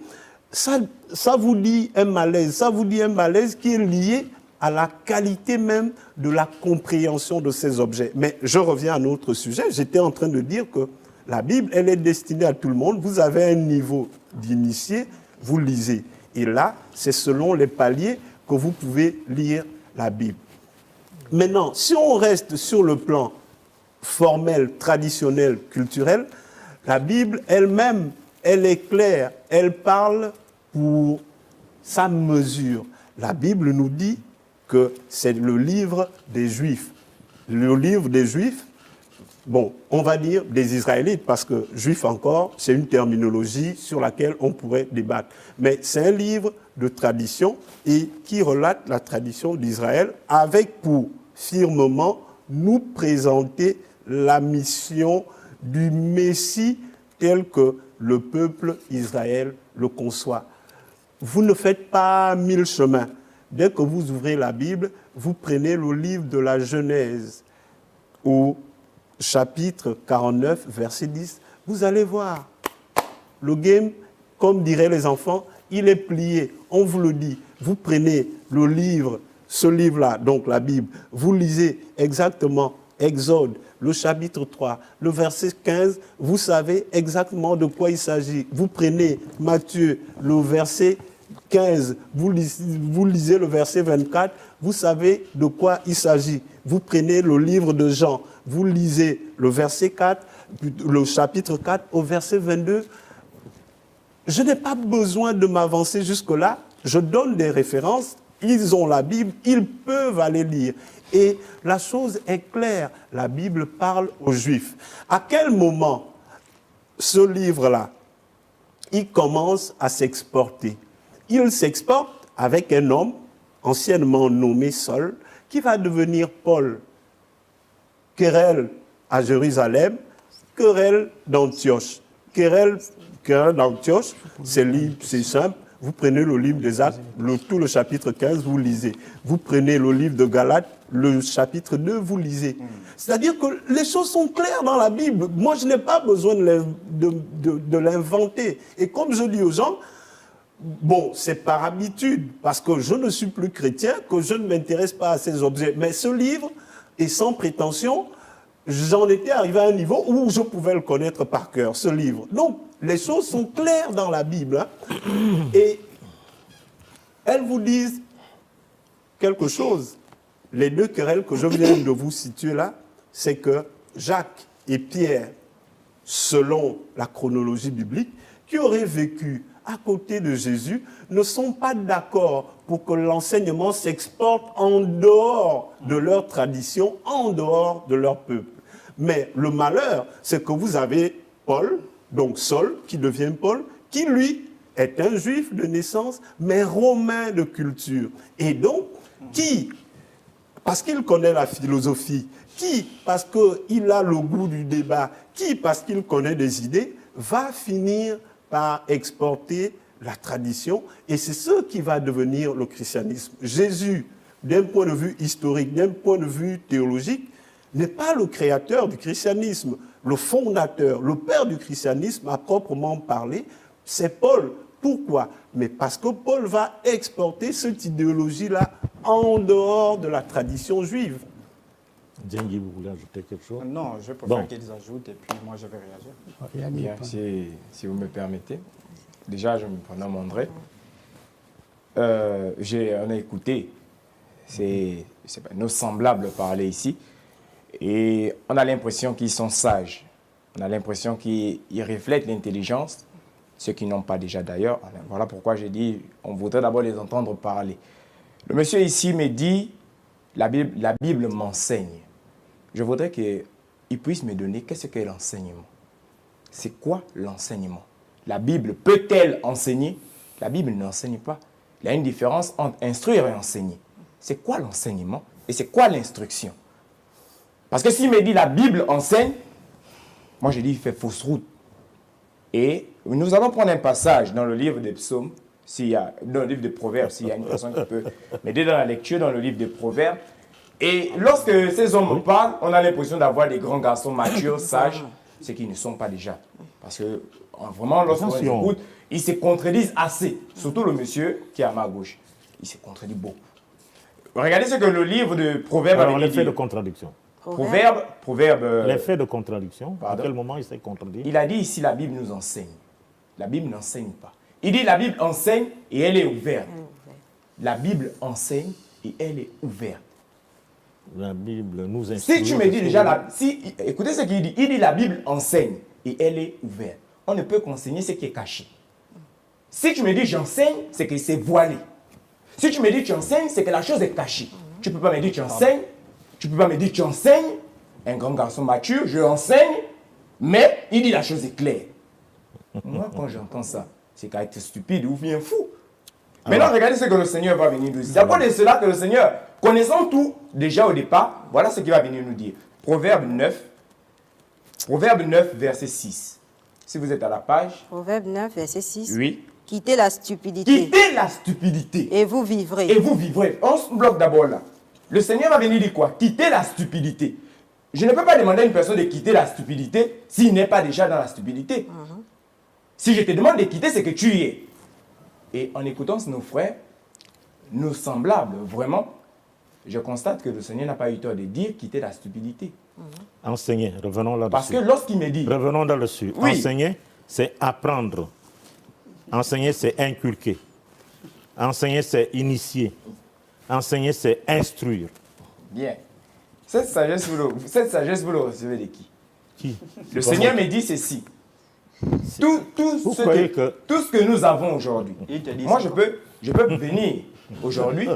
ça vous dit un malaise. Ça vous dit un malaise qui est lié à la qualité même de la compréhension de ces objets. Mais je reviens à notre sujet. J'étais en train de dire que la Bible, elle est destinée à tout le monde. Vous avez un niveau d'initié, vous lisez. Et là, c'est selon les paliers que vous pouvez lire la Bible. Maintenant, si on reste sur le plan formel, traditionnel, culturel, la Bible elle-même, elle est claire. Elle parle pour sa mesure. La Bible nous dit que c'est le livre des Juifs. Le livre des Juifs, bon, on va dire des Israélites, parce que Juif encore, c'est une terminologie sur laquelle on pourrait débattre. Mais c'est un livre de tradition et qui relate la tradition d'Israël avec pour firmement nous présenter la mission du Messie tel que le peuple Israël le conçoit. Vous ne faites pas 1000 chemins. Dès que vous ouvrez la Bible, vous prenez le livre de la Genèse au chapitre 49, verset 10. Vous allez voir, le game, comme diraient les enfants, il est plié. On vous le dit. Vous prenez le livre, ce livre-là, donc la Bible, vous lisez exactement Exode, le chapitre 3, le verset 15, vous savez exactement de quoi il s'agit. Vous prenez Matthieu, le verset 15, vous lisez le verset 24, vous savez de quoi il s'agit. Vous prenez le livre de Jean, vous lisez le verset 4, le chapitre 4 au verset 22. Je n'ai pas besoin de m'avancer jusque-là. Je donne des références. Ils ont la Bible, ils peuvent aller lire. Et la chose est claire, la Bible parle aux Juifs. À quel moment ce livre-là, il commence à s'exporter? Il s'exporte avec un homme anciennement nommé Saul, qui va devenir Paul. Querelle à Jérusalem, querelle d'Antioche. Querelle d'Antioche, c'est simple. Vous prenez le livre des Actes, tout le chapitre 15, vous lisez. Vous prenez le livre de Galates, le chapitre 2, vous lisez. C'est-à-dire que les choses sont claires dans la Bible. Moi, je n'ai pas besoin de l'inventer. Et comme je dis aux gens, bon, c'est par habitude, parce que je ne suis plus chrétien, que je ne m'intéresse pas à ces objets. Mais ce livre est sans prétention. J'en étais arrivé à un niveau où je pouvais le connaître par cœur, ce livre. Donc, les choses sont claires dans la Bible. Hein. Et elles vous disent quelque chose. Les deux querelles que je viens de vous situer là, c'est que Jacques et Pierre, selon la chronologie biblique, qui auraient vécu à côté de Jésus, ne sont pas d'accord pour que l'enseignement s'exporte en dehors de leur tradition, en dehors de leur peuple. Mais le malheur, c'est que vous avez Paul, donc Saul, qui devient Paul, qui lui est un juif de naissance, mais romain de culture. Et donc, qui, parce qu'il connaît la philosophie, qui, parce qu'il a le goût du débat, qui, parce qu'il connaît des idées, va finir par exporter la tradition, et c'est ce qui va devenir le christianisme. Jésus, d'un point de vue historique, d'un point de vue théologique, n'est pas le créateur du christianisme. Le fondateur, le père du christianisme, à proprement parler, c'est Paul. Pourquoi? Mais parce que Paul va exporter cette idéologie-là en dehors de la tradition juive. Djengui, vous voulez ajouter quelque chose? Non, je préfère qu'ils ajoutent et puis moi je vais réagir. Bien, si vous me permettez. Déjà, je me prénomme André. On a écouté nos semblables parler ici et on a l'impression qu'ils sont sages. On a l'impression qu'ils reflètent l'intelligence, ceux qui n'ont pas déjà d'ailleurs. Voilà pourquoi j'ai dit on voudrait d'abord les entendre parler. Le monsieur ici me dit la Bible m'enseigne. Je voudrais qu'il puisse me donner qu'est-ce qu'est l'enseignement. C'est quoi l'enseignement? La Bible peut-elle enseigner? La Bible n'enseigne pas. Il y a une différence entre instruire et enseigner. C'est quoi l'enseignement et c'est quoi l'instruction? Parce que s'il me dit la Bible enseigne, moi je dis il fait fausse route. Et nous allons prendre un passage dans le livre des psaumes, dans le livre des proverbes, s'il y a une personne qui peut m'aider dans la lecture, dans le livre des proverbes. Et lorsque ces hommes parlent, on a l'impression d'avoir des grands garçons matures, sages, ce qui ne sont pas déjà. Parce que vraiment, lorsqu'on les Attention. écoute, ils se contredisent assez. Surtout le monsieur qui est à ma gauche. Il se contredit beaucoup. Regardez ce que le livre de Proverbes Alors, avait l'effet dit. de contradiction. Proverbe, L'effet de contradiction, à pardon. quel moment il s'est contredit? il a dit ici, la Bible nous enseigne. La Bible n'enseigne pas. Il dit, la Bible enseigne et elle est ouverte. La Bible enseigne et elle est ouverte. La Bible nous instruit. Si tu me dis déjà, écoutez ce qu'il dit. Il dit, la Bible enseigne et elle est ouverte. On ne peut qu'enseigner ce qui est caché. Si tu me dis, j'enseigne, c'est que c'est voilé. Si tu me dis, tu enseignes, c'est que la chose est cachée. Tu ne peux pas me dire, tu enseignes. Tu ne peux pas me dire, tu enseignes. Un grand garçon mature, je enseigne, mais il dit, la chose est claire. Moi, quand j'entends ça, c'est qu'à être stupide ou bien fou. Maintenant, regardez ce que le Seigneur va venir nous dire. C'est à cause de cela que le Seigneur, connaissant tout déjà au départ, voilà ce qu'il va venir nous dire. Proverbe 9, verset 6. Si vous êtes à la page. Proverbe 9, verset 6. Oui. Quittez la stupidité Quittez la stupidité. et vous vivrez. Et vous vivrez. On se bloque d'abord là. Le Seigneur va venir dire quoi? Quitter la stupidité. Je ne peux pas demander à une personne de quitter la stupidité s'il n'est pas déjà dans la stupidité. Si je te demande de quitter, c'est que tu y es. Et en écoutant nos frères, nos semblables, vraiment, je constate que le Seigneur n'a pas eu tort de dire quitter la stupidité. Enseigner, revenons là-dessus. Parce que lorsqu'il me dit... Revenons là-dessus. Oui. Enseigner, c'est apprendre. Enseigner, c'est inculquer. Enseigner, c'est initier. Enseigner, c'est instruire. Bien. Cette sagesse, vous le recevez de qui? Qui? Le Seigneur me dit ceci. Tout ce que nous avons aujourd'hui. Il te dit Moi, ça. je peux venir aujourd'hui.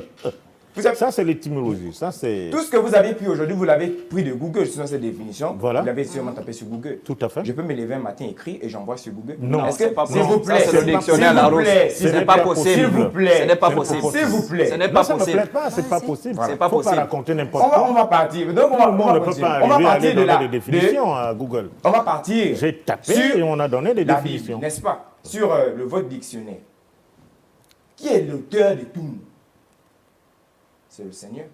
Ça, c'est l'étymologie. Ça, c'est... Tout ce que vous avez pris aujourd'hui, vous l'avez pris de Google, sinon cette définition. Voilà. Vous l'avez sûrement tapé sur Google. Tout à fait. Je peux me lever un matin, écrire et j'envoie sur Google. Non. Est-ce c'est que, pas s'il vous possible. plaît, Ça, c'est le dictionnaire s'il vous Larousse. plaît, Ce n'est pas possible. S'il vous plaît. Ce n'est pas possible. S'il vous plaît. Ce n'est Non, pas ça ne me possible. plaît pas, c'est pas possible. C'est pas Faut possible. pas raconter n'importe On quoi. va partir. Donc, on On ne peut continuer. pas On va arriver à aller partir de donner la des définitions à Google. On va partir. J'ai tapé sur et on a donné des la définitions. Bible, n'est-ce pas? Sur votre dictionnaire. Qui est l'auteur de tout? C'est le Seigneur.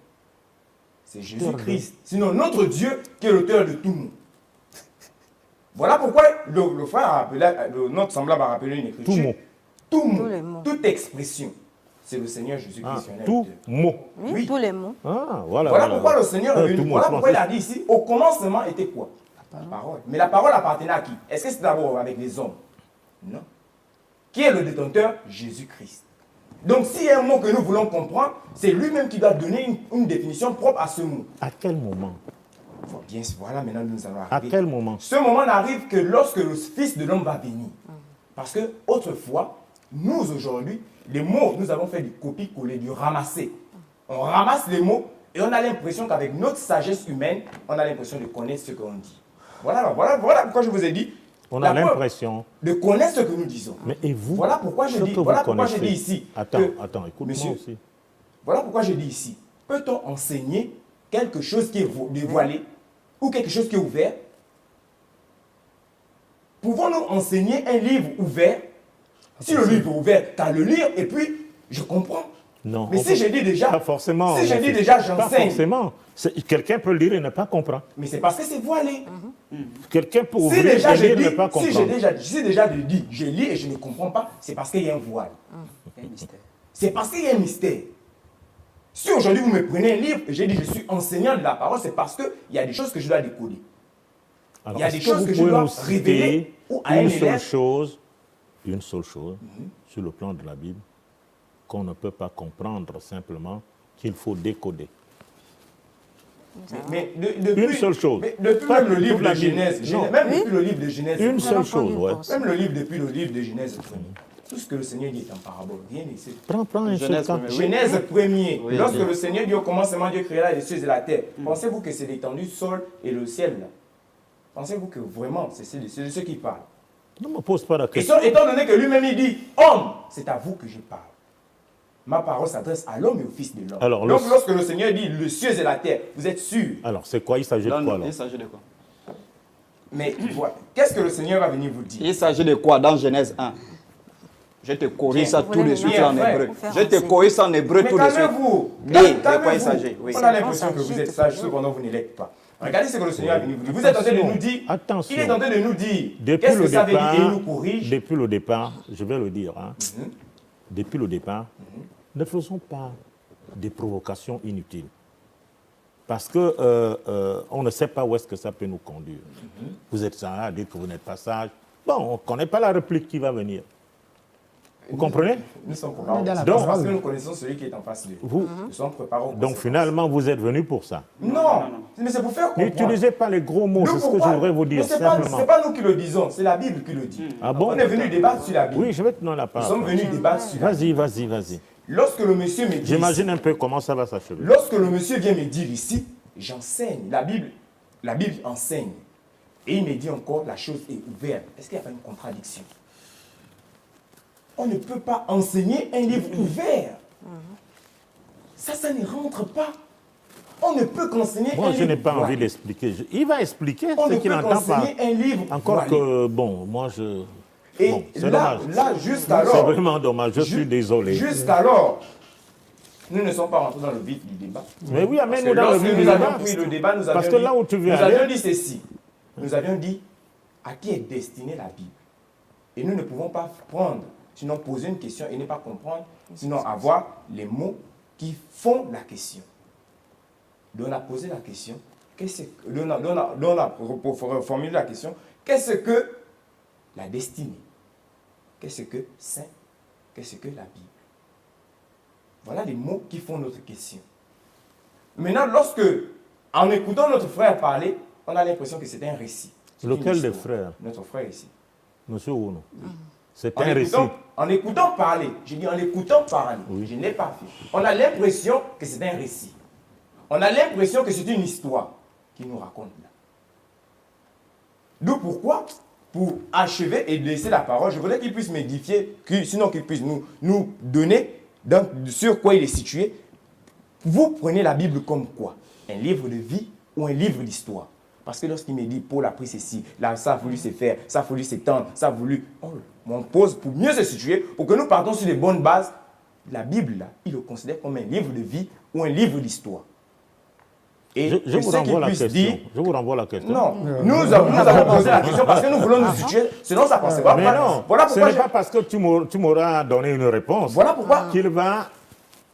C'est Jésus-Christ. Sinon, notre Dieu qui est l'auteur de tout. Voilà pourquoi le frère a rappelé, notre semblable a rappelé une écriture. Tout mot. Tout mot, Tous les mots. toute expression. C'est le Seigneur Jésus-Christ. Ah, qui en est tout l'auteur. mot. Oui, Oui. tous les mots. Ah, voilà. Voilà pourquoi le Seigneur est tout venu. mot, Voilà je pourquoi il pensais- a dit ici, au commencement était quoi? La parole. Mais la parole appartenait à qui? Est-ce que c'est d'abord avec les hommes? Non. Qui est le détenteur? Jésus-Christ. Donc s'il y a un mot que nous voulons comprendre, c'est lui-même qui doit donner une définition propre à ce mot. À quel moment? Bien, voilà, maintenant nous allons À arriver. quel moment? Ce moment n'arrive que lorsque le Fils de l'homme va venir. Parce que autrefois, nous aujourd'hui, les mots, nous avons fait du copier-coller, du ramasser. On ramasse les mots et on a l'impression qu'avec notre sagesse humaine, on a l'impression de connaître ce qu'on dit. Voilà pourquoi je vous ai dit. On a la preuve l'impression. de connaître ce que nous disons. Mais et vous? Voilà pourquoi je ce dis, que vous voilà pourquoi je connaissez. dis ici. Attends, que- écoute-moi Monsieur, aussi. voilà pourquoi je dis ici. Peut-on enseigner quelque chose qui est dévoilé ou quelque chose qui est ouvert? Pouvons-nous enseigner un livre ouvert? Si le livre est ouvert, qu'à le lire et puis je comprends. Non. Mais on si peut- je dis déjà, Pas forcément. si je mon dis fils. déjà, Pas j'enseigne. forcément. Quelqu'un peut lire et ne pas comprendre. Mais c'est parce que c'est voilé. Quelqu'un peut Si ouvrir déjà et je lire et ne dis, pas comprendre. si déjà je dis, je lis et je ne comprends pas, c'est parce qu'il y a un voile. Un mystère. C'est parce qu'il y a un mystère. Si aujourd'hui vous me prenez un livre et j'ai dit je suis enseignant de la parole, c'est parce qu'il y a des choses que je dois décoder. Alors, il y a est-ce des choses vous que je pouvez dois nous révéler citer ou à un une seule élève. chose, sur le plan de la Bible, qu'on ne peut pas comprendre simplement, qu'il faut décoder. Mais depuis, Une seule chose. mais depuis Pas même le toute livre la de Bible. Genèse, Non. même Oui. depuis le livre de Genèse, Une Nous seule allons chose, prendre une ouais. pause. même le livre depuis le livre de Genèse premier, tout ce que le Seigneur dit est en parabole, rien n'est Prends un seul Genèse cas. premier. Genèse premier, Oui, lorsque oui. le Seigneur dit au commencement, Dieu créa les cieux et la terre. Pensez-vous que c'est l'étendue sol et le ciel là? Pensez-vous que vraiment c'est de ce qui parle? Ne me pose pas la Et question. étant donné que lui-même il dit, homme, c'est à vous que je parle. Ma parole s'adresse à l'homme et au fils de l'homme. Alors, Donc lorsque le Seigneur dit le cieux et la terre, vous êtes sûr. Alors, c'est quoi? Il s'agit de quoi, alors? Il s'agit de quoi? Mais voilà, qu'est-ce que le Seigneur va venir vous dire? Il s'agit de quoi dans Genèse 1? Je te corrige ça Vous tout de voulez suite nous en faire hébreu. pour faire Je te enseigner. corrige ça en hébreu Mais tout de suite. calmez-vous. Dis de quoi il Calmez-vous. s'agit. Oui. On a On l'impression que vous s'agite êtes sage, toujours. cependant vous ne l'êtes pas. Regardez ce que le Seigneur a venu vous dire. Vous êtes en train de nous dire, Attention. il est en train de nous dire, Depuis qu'est-ce le que ça veut dire départ, et il nous corrige. depuis le départ, je vais le dire, hein, depuis le départ, ne faisons pas des provocations inutiles. Parce que on ne sait pas où est-ce que ça peut nous conduire. Vous êtes là à dire que vous n'êtes pas sage. Bon, on ne connaît pas la réplique qui va venir. Vous comprenez? Nous sommes On est dans la préparés. Donc, parce parole. que nous connaissons celui qui est en face de nous. Vous, Nous sommes préparés. aux donc conséquences. finalement, vous êtes venu pour ça. Non, mais c'est pour faire comprendre. N'utilisez pas les gros mots, c'est ce que je voudrais vous dire, Ce simplement. n'est pas nous qui le disons, c'est la Bible qui le dit. Ah bon? On est venu débattre sur la Bible. Oui, je vais te donner la Nous sommes parole. venus débattre sur la Bible. Vas-y. Lorsque le monsieur me dit... J'imagine un peu comment ça va s'achever. Lorsque le monsieur vient me dire ici, j'enseigne. La Bible enseigne. Et il me dit encore, la chose est ouverte. Est-ce qu'il n'y a pas une contradiction? On ne peut pas enseigner un livre ouvert. Ça ne rentre pas. On ne peut qu'enseigner un livre. Moi, je n'ai pas voilé. envie d'expliquer. Il va expliquer On ce ne qu'il peut n'entend pas. qu'enseigner un livre Encore voilé. que, bon, moi, je... Et Bon, c'est là, dommage. là, jusqu'alors... C'est vraiment dommage, je suis désolé. Jusqu'alors, nous ne sommes pas rentrés dans le vif du débat. Mais oui, Parce amène-nous que dans le lorsque vif du nous avions débat. pris le débat, nous Parce avions que dit, là où tu veux nous aller- avions dit ceci. Nous avions dit à qui est destinée la Bible. Et nous ne pouvons pas prendre, sinon poser une question et ne pas comprendre, sinon avoir les mots qui font la question. Donc on a posé la question, on a formulé la question, qu'est-ce que la destinée? Qu'est-ce que saint? Qu'est-ce que la Bible? Voilà les mots qui font notre question. Maintenant, lorsque, en écoutant notre frère parler, on a l'impression que c'est un récit. C'est Lequel une des histoire. frères? Notre frère ici. Monsieur Ouno. C'est En un récit. écoutant parler, je dis en écoutant parler, je n'ai pas fait. On a l'impression que c'est un récit. On a l'impression que c'est une histoire qui nous raconte là. D'où pourquoi, pour achever et laisser la parole, je voudrais qu'il puisse m'édifier, sinon qu'il puisse nous donner sur quoi il est situé. Vous prenez la Bible comme quoi? Un livre de vie ou un livre d'histoire? Parce que lorsqu'il me dit, Paul a pris ceci, là, ça a voulu se faire, ça a voulu s'étendre, ça a voulu... On pose pour mieux se situer, pour que nous partons sur les bonnes bases. La Bible, là, il le considère comme un livre de vie ou un livre d'histoire. Et Je vous ce renvoie qu'il la puisse question. dire... Je vous renvoie la question. Non, nous avons posé la question parce que nous voulons nous situer selon sa pensée. Voilà Mais pourquoi- non, voilà ce pourquoi n'est pas parce que tu m'auras donné une réponse Voilà pourquoi... qu'il va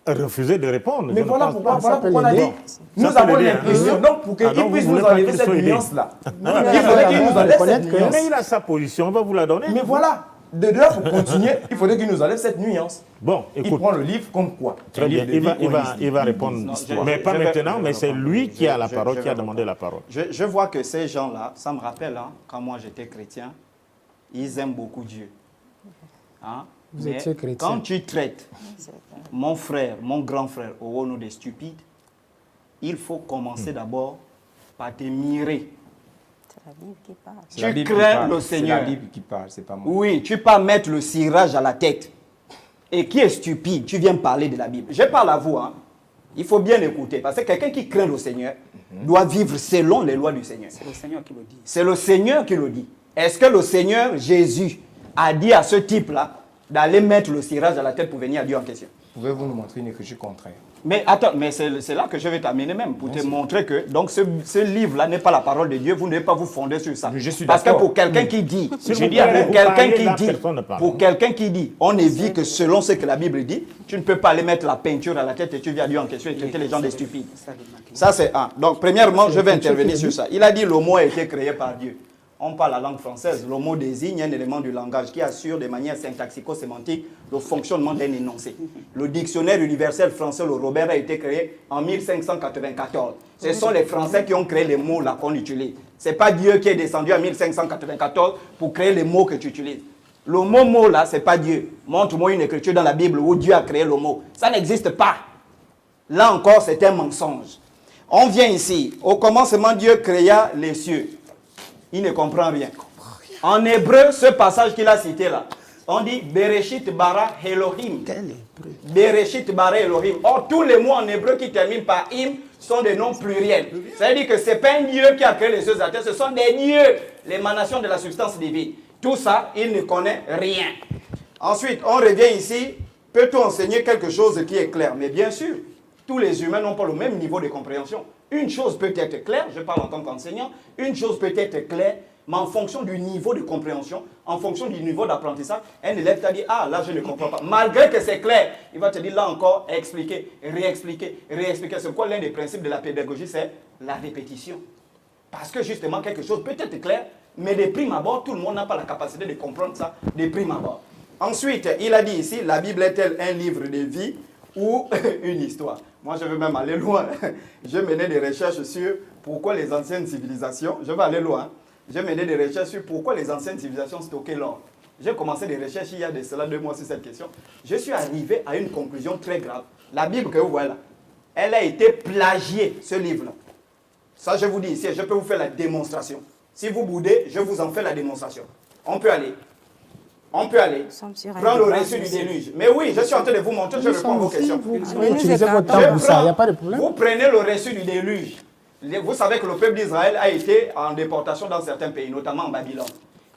refuser de répondre. Mais Je ne voilà pense pourquoi, pas. voilà pourquoi on a dit, nous Ça peut avons l'aider, hein. l'impression, donc pour qu'il Ah, donc puisse vous nous voulez pas enlever qu'il cette soit aidé. nuance-là, Non, il faudrait qu'il nous enlève cette reconnaître que- nuance. Mais il a sa position, on va vous la donner. Mais voilà, de là pour continuer, il faudrait qu'il nous enlève cette nuance. Bon, Il écoute, prend le livre comme quoi? très Un bien, livre de il vie ou un livre va répondre. Non, Mais pas je vais- maintenant, mais c'est lui qui a la je- parole, je qui a vais demandé la parole. Je vois que ces gens-là, ça me rappelle, hein, quand moi j'étais chrétien, ils aiment beaucoup Dieu. Hein? Vous Mais étiez chrétien. quand tu traites mon frère, mon grand frère, au nom des stupides, il faut commencer d'abord par te mirer. C'est la Bible qui parle. C'est la Tu Bible qui crains parle, le c'est Seigneur. la Bible qui parle, c'est pas moi. Oui, tu pas mettre le cirage à la tête. Et qui est stupide, tu viens parler de la Bible. Je parle à vous, hein. Il faut bien écouter. Parce que quelqu'un qui craint le Seigneur doit vivre selon les lois du Seigneur. C'est le Seigneur qui le dit. C'est le Seigneur qui le dit. Est-ce que le Seigneur Jésus a dit à ce type-là d'aller mettre le cirage à la tête pour venir à Dieu en question? Pouvez-vous nous montrer une écriture contraire? Mais attends, mais c'est là que je vais t'amener même, pour te montrer que donc ce livre-là n'est pas la parole de Dieu, vous ne devez pas vous fonder sur ça. Je suis Parce que d'accord. pour quelqu'un qui dit, S'il je vous dis plaît, pour vous quelqu'un parlez qui là, dit, personne ne parle. pour quelqu'un qui dit, on est vu que selon ce que la Bible dit, tu ne peux pas aller mettre la peinture à la tête et tu viens à Dieu en question et traiter les gens des stupides. Ça c'est un. Donc premièrement, je vais intervenir sur ça. Il a dit le mot a été créé par Dieu. On parle la langue française, le mot désigne un élément du langage qui assure de manière syntaxico-sémantique le fonctionnement d'un énoncé. Le dictionnaire universel français, le Robert, a été créé en 1594. Ce sont les Français qui ont créé les mots là qu'on utilise. Ce n'est pas Dieu qui est descendu en 1594 pour créer les mots que tu utilises. Le mot là, ce n'est pas Dieu. Montre-moi une écriture dans la Bible où Dieu a créé le mot. Ça n'existe pas. Là encore, c'est un mensonge. On vient ici. Au commencement, Dieu créa les cieux. Il ne comprend rien. En hébreu, ce passage qu'il a cité là, on dit Bereshit bara Elohim. Bereshit bara Elohim. Or, tous les mots en hébreu qui terminent par im sont des noms pluriels. Ça veut dire que ce n'est pas un Dieu qui a créé les cieux et la terre, ce sont des dieux, l'émanation de la substance divine. Tout ça, il ne connaît rien. Ensuite, on revient ici. Peut-on enseigner quelque chose qui est clair? Mais bien sûr, tous les humains n'ont pas le même niveau de compréhension. une chose peut être claire, je parle en tant qu'enseignant, une chose peut être claire, mais en fonction du niveau de compréhension, en fonction du niveau d'apprentissage, un élève t'a dit, ah là je ne comprends pas. Malgré que c'est clair, il va te dire là encore, expliquer, réexpliquer, réexpliquer. C'est quoi l'un des principes de la pédagogie? C'est la répétition. Parce que justement, quelque chose peut être clair, mais de prime abord, tout le monde n'a pas la capacité de comprendre ça de prime abord. Ensuite, il a dit ici, la Bible est-elle un livre de vie ou une histoire? Moi, je veux même aller loin. Je menais des recherches sur pourquoi les anciennes civilisations, je vais aller loin, j'ai mené des recherches sur pourquoi les anciennes civilisations stockaient l'or. J'ai commencé des recherches il y a de cela 2 mois sur cette question. Je suis arrivé à une conclusion très grave. La Bible que vous voyez là, elle a été plagiée, ce livre-là. Ça, je vous dis ici, je peux vous faire la démonstration. Si vous boudez, je vous en fais la démonstration. On peut aller. On peut aller. Prends le reçu du déluge. Mais oui, je suis en train de vous montrer, je réponds à vos questions. Vous utilisez votre temps pour ça, il n'y a pas de problème. Vous prenez le reçu du déluge. Vous savez que le peuple d'Israël a été en déportation dans certains pays, notamment en Babylone.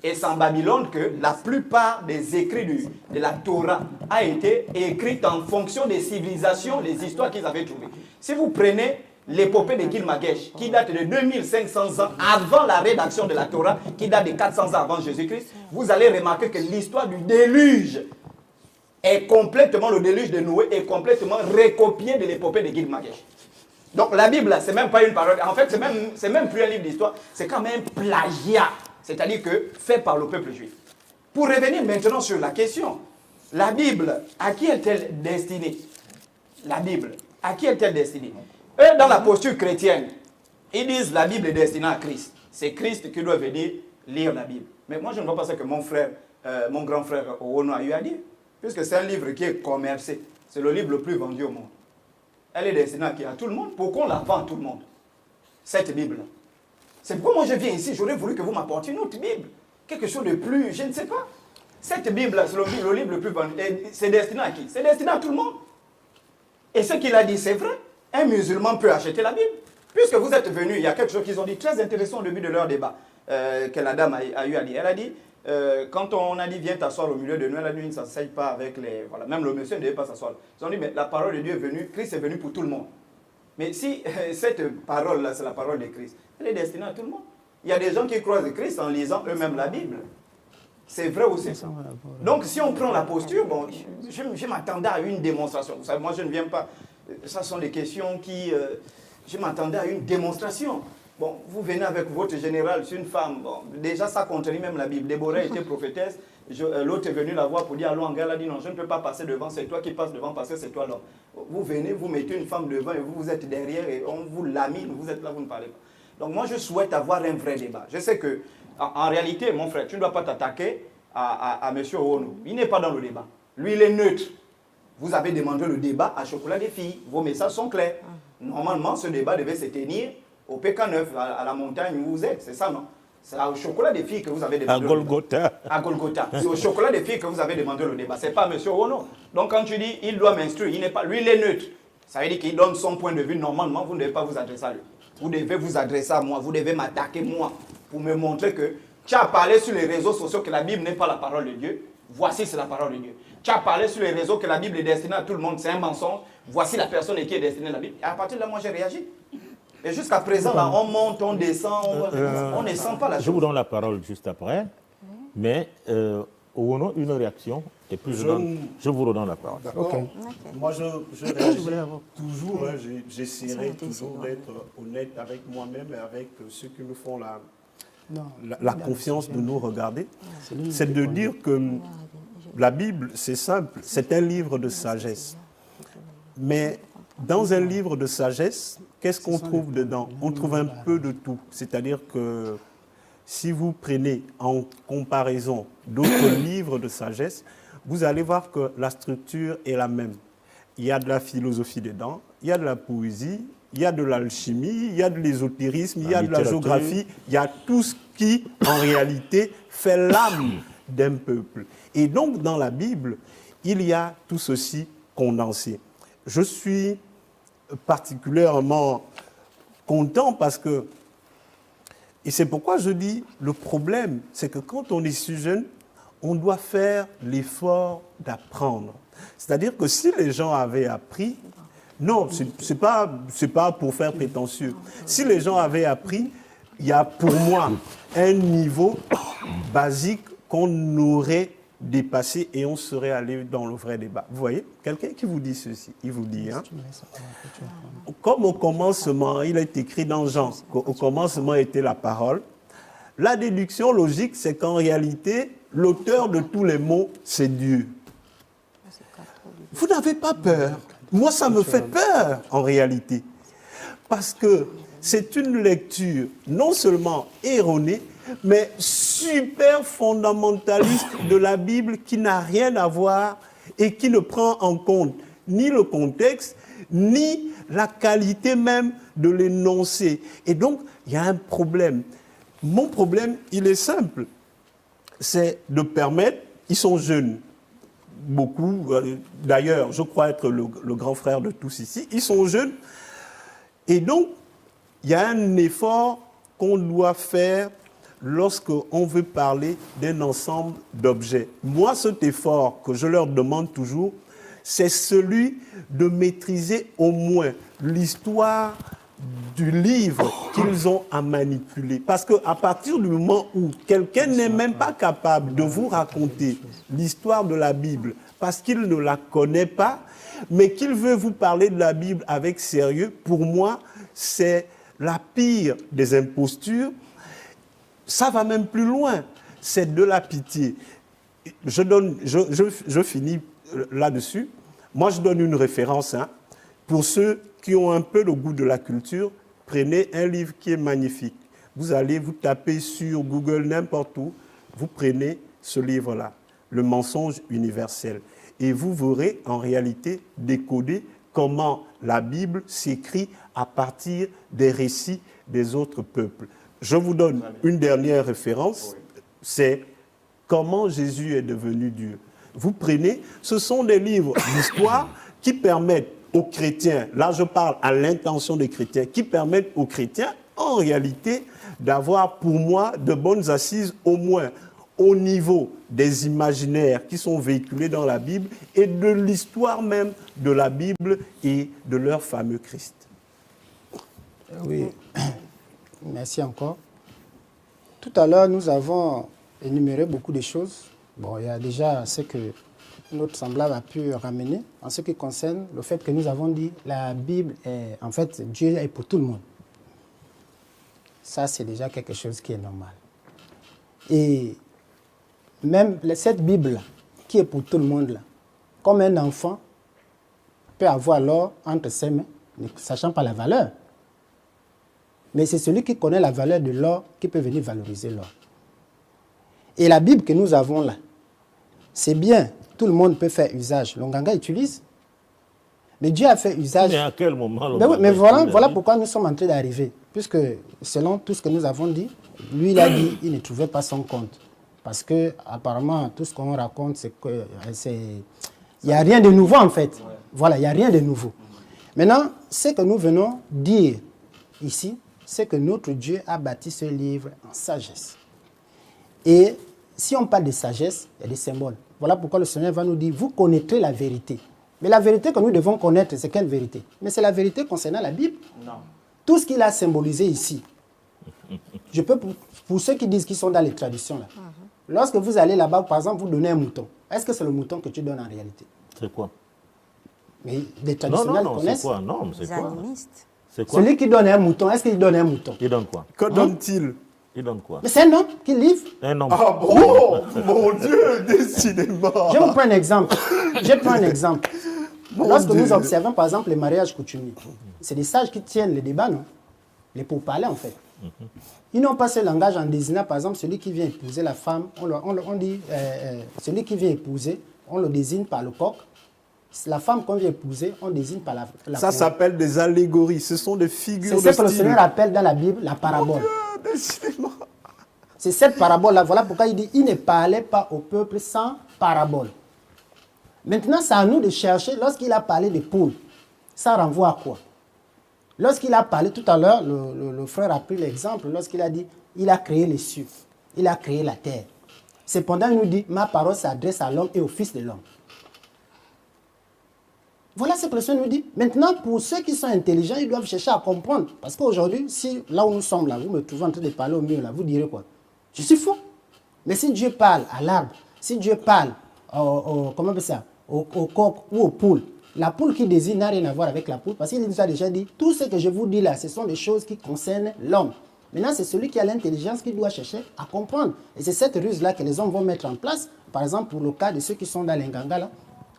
Et c'est en Babylone que la plupart des écrits de la Torah a été écrite en fonction des civilisations, les histoires qu'ils avaient trouvées. Si vous prenez l'épopée de Gilgamesh, qui date de 2500 ans avant la rédaction de la Torah, qui date de 400 ans avant Jésus-Christ, vous allez remarquer que l'histoire du déluge est complètement, le déluge de Noé est complètement recopié de l'épopée de Gilgamesh. Donc la Bible, c'est même pas une parole. En fait, c'est même plus un livre d'histoire. C'est quand même plagiat. C'est-à-dire que fait par le peuple juif. Pour revenir maintenant sur la question, la Bible, à qui est-elle destinée? La Bible, à qui est-elle destinée? Eux, dans la posture chrétienne, ils disent la Bible est destinée à Christ. C'est Christ qui doit venir lire la Bible. Mais moi, je ne vois pas ça que mon frère, mon grand frère Owono a eu à dire. Puisque c'est un livre qui est commercé. C'est le livre le plus vendu au monde. Elle est destinée à qui? À tout le monde. Pourquoi on la vend à tout le monde? Cette Bible-là. C'est pourquoi moi je viens ici. J'aurais voulu que vous m'apportiez une autre Bible. Quelque chose de plus, je ne sais pas. Cette Bible-là, c'est le livre le plus vendu. C'est destiné à qui? C'est destiné à tout le monde. Et ce qu'il a dit, c'est vrai. Un musulman peut acheter la Bible. Puisque vous êtes venus, il y a quelque chose qu'ils ont dit très intéressant au début de leur débat, que la dame a eu à dire. Elle a dit, quand on a dit viens t'asseoir au milieu de nous, elle a dit ne s'asseye pas avec les... Voilà, même le monsieur ne devait pas s'asseoir. Ils ont dit mais la parole de Dieu est venue, Christ est venu pour tout le monde. Mais si cette parole-là, c'est la parole de Christ, elle est destinée à tout le monde. Il y a des gens qui croient en Christ en lisant eux-mêmes la Bible. C'est vrai ou c'est faux? Donc si on prend la posture, bon, je m'attendais à une démonstration. Vous savez, moi je ne viens pas... Ça sont des questions qui... je m'attendais à une démonstration. Bon, vous venez avec votre général, c'est une femme. Bon, déjà, ça contredit même la Bible. Déborah était prophétesse. L'autre est venu la voir pour dire, allons en guerre. Elle a dit, non, je ne peux pas passer devant. C'est toi qui passes devant parce que c'est toi l'homme. Vous venez, vous mettez une femme devant et vous êtes derrière et on vous lamine. Vous êtes là, vous ne parlez pas. Donc moi, je souhaite avoir un vrai débat. Je sais que, en réalité, mon frère, tu ne dois pas t'attaquer à M. Owono. Il n'est pas dans le débat. Lui, il est neutre. Vous avez demandé le débat à Chocolat des filles. Vos messages sont clairs. Normalement, ce débat devait se tenir au PK9, à la montagne où vous êtes. C'est ça, non? C'est au Chocolat des filles que vous avez demandé à Golgotha. À Golgotha. C'est au Chocolat des filles que vous avez demandé le débat. Ce n'est pas M. Owono. Donc quand tu dis, il doit m'instruire, il n'est pas... Lui, il est neutre. Ça veut dire qu'il donne son point de vue. Normalement, vous ne devez pas vous adresser à lui. Vous devez vous adresser à moi. Vous devez m'attaquer, moi, pour me montrer que tu as parlé sur les réseaux sociaux que la Bible n'est pas la parole de Dieu. Voici, c'est la parole de Dieu. Tu as parlé sur les réseaux que la Bible est destinée à tout le monde. C'est un mensonge. Voici la personne qui est destinée à la Bible. Et à partir de là, moi, j'ai réagi. Et jusqu'à présent, là, on monte, on descend, on ne sent pas la chose. Je vous donne la parole juste après. Mais, Owono, une réaction. Et puis, je vous redonne la parole. D'accord. Moi, je réagis toujours. Hein, j'essaierai toujours d'être honnête avec moi-même et avec ceux qui nous font la confiance de nous regarder. C'est de dire que la Bible, c'est simple, c'est un livre de sagesse. Mais dans un livre de sagesse, qu'est-ce qu'on trouve dedans? On trouve un peu de tout. C'est-à-dire que si vous prenez en comparaison d'autres livres de sagesse, vous allez voir que la structure est la même. Il y a de la philosophie dedans, il y a de la poésie, il y a de l'alchimie, il y a de l'ésotérisme, il y a de la géographie, il y a tout ce qui, en réalité, fait l'âme d'un peuple. Et donc, dans la Bible, il y a tout ceci condensé. Je suis particulièrement content parce que, et c'est pourquoi je dis, le problème, c'est que quand on est si jeune, on doit faire l'effort d'apprendre. C'est-à-dire que si les gens avaient appris, Non, c'est pas pour faire prétentieux. Si les gens avaient appris, il y a pour moi un niveau basique qu'on aurait dépassé et on serait allé dans le vrai débat. Vous voyez, quelqu'un qui vous dit ceci, il vous dit, hein, comme au commencement, il est écrit dans Jean, qu'au commencement était la parole, la déduction logique, c'est qu'en réalité, l'auteur de tous les mots, c'est Dieu. Vous n'avez pas peur. Moi, ça me fait peur, en réalité. Parce que c'est une lecture non seulement erronée, mais super fondamentaliste de la Bible qui n'a rien à voir et qui ne prend en compte ni le contexte, ni la qualité même de l'énoncé. Et donc, il y a un problème. Mon problème, il est simple. C'est de permettre, ils sont jeunes, beaucoup, d'ailleurs, je crois être le grand frère de tous ici, ils sont jeunes. Et donc, il y a un effort qu'on doit faire lorsqu'on veut parler d'un ensemble d'objets. Moi, cet effort que je leur demande toujours, c'est celui de maîtriser au moins l'histoire du livre qu'ils ont à manipuler. Parce qu'à partir du moment où quelqu'un n'est même pas capable de vous raconter l'histoire de la Bible parce qu'il ne la connaît pas, mais qu'il veut vous parler de la Bible avec sérieux, pour moi, c'est la pire des impostures. Ça va même plus loin. C'est de la pitié. Je finis là-dessus. Moi, je donne une référence. Hein. Pour ceux qui ont un peu le goût de la culture, prenez un livre qui est magnifique. Vous allez vous taper sur Google, n'importe où. Vous prenez ce livre-là, Le mensonge universel. Et vous verrez en réalité décoder comment la Bible s'écrit à partir des récits des autres peuples. Je vous donne une dernière référence, c'est comment Jésus est devenu Dieu. Vous prenez, ce sont des livres d'histoire qui permettent aux chrétiens, là je parle à l'intention des chrétiens, qui permettent aux chrétiens, en réalité, d'avoir pour moi de bonnes assises au moins au niveau des imaginaires qui sont véhiculés dans la Bible et de l'histoire même de la Bible et de leur fameux Christ. Oui, merci encore. Tout à l'heure, nous avons énuméré beaucoup de choses. Bon, il y a déjà ce que notre semblable a pu ramener en ce qui concerne le fait que nous avons dit la Bible est, en fait, Dieu est pour tout le monde. Ça, c'est déjà quelque chose qui est normal. Et même cette Bible qui est pour tout le monde, là, comme un enfant peut avoir l'or entre ses mains, ne sachant pas la valeur. Mais c'est celui qui connaît la valeur de l'or qui peut venir valoriser l'or. Et la Bible que nous avons là, c'est bien, tout le monde peut faire usage. L'Onganga utilise, mais Dieu a fait usage. Mais à quel moment mais voilà pourquoi nous sommes en train d'arriver. Puisque selon tout ce que nous avons dit, lui il a dit qu'il ne trouvait pas son compte. Parce que apparemment tout ce qu'on raconte, c'est que il n'y a rien de nouveau en fait. Ouais. Voilà, il n'y a rien de nouveau. Maintenant, ce que nous venons dire ici, c'est que notre Dieu a bâti ce livre en sagesse. Et si on parle de sagesse, il y a des symboles. Voilà pourquoi le Seigneur va nous dire, vous connaîtrez la vérité. Mais la vérité que nous devons connaître, c'est quelle vérité? Mais c'est la vérité concernant la Bible. Non. Tout ce qu'il a symbolisé ici. Je peux, pour ceux qui disent qu'ils sont dans les traditions, là, lorsque vous allez là-bas, par exemple, vous donnez un mouton. Est-ce que c'est le mouton que tu donnes en réalité? C'est quoi? Mais les traditionnels connaissent. C'est quoi? Non, c'est quoi? C'est quoi? Celui qui donne un mouton, est-ce qu'il donne un mouton? Il donne quoi? Que donne-t-il? Il donne quoi? Mais c'est un homme qui livre. Un homme. Ah bon? Mon Dieu, décidément. Je vous prends un exemple. Lorsque nous observons, par exemple, les mariages coutumiers, c'est des sages qui tiennent les débats, non? Les pourparlers, en fait. Ils n'ont pas ce langage en désignant, par exemple, celui qui vient épouser la femme. On dit, celui qui vient épouser, on le désigne par le coq. La femme qu'on vient épouser, on désigne par la ça s'appelle des allégories. Ce sont des figures de style. C'est ce que le Seigneur appelle dans la Bible la parabole. Mon Dieu, c'est cette parabole-là. Voilà pourquoi il dit, il ne parlait pas au peuple sans parabole. Maintenant, c'est à nous de chercher, lorsqu'il a parlé des poules, ça renvoie à quoi? Lorsqu'il a parlé tout à l'heure, le frère a pris l'exemple, lorsqu'il a dit, il a créé les cieux, il a créé la terre. Cependant, il nous dit, ma parole s'adresse à l'homme et au fils de l'homme. Voilà ce que le Seigneur nous dit. Maintenant, pour ceux qui sont intelligents, ils doivent chercher à comprendre. Parce qu'aujourd'hui, si là où nous sommes, là, vous me trouvez en train de parler au mur, là, vous direz quoi? Je suis fou. Mais si Dieu parle à l'arbre, si Dieu parle comment on appelle ça, au coq ou aux poules, la poule qui désigne n'a rien à voir avec la poule, parce qu'il nous a déjà dit, tout ce que je vous dis là, ce sont des choses qui concernent l'homme. Maintenant, c'est celui qui a l'intelligence qui doit chercher à comprendre. Et c'est cette ruse-là que les hommes vont mettre en place, par exemple, pour le cas de ceux qui sont dans les Nganga, là,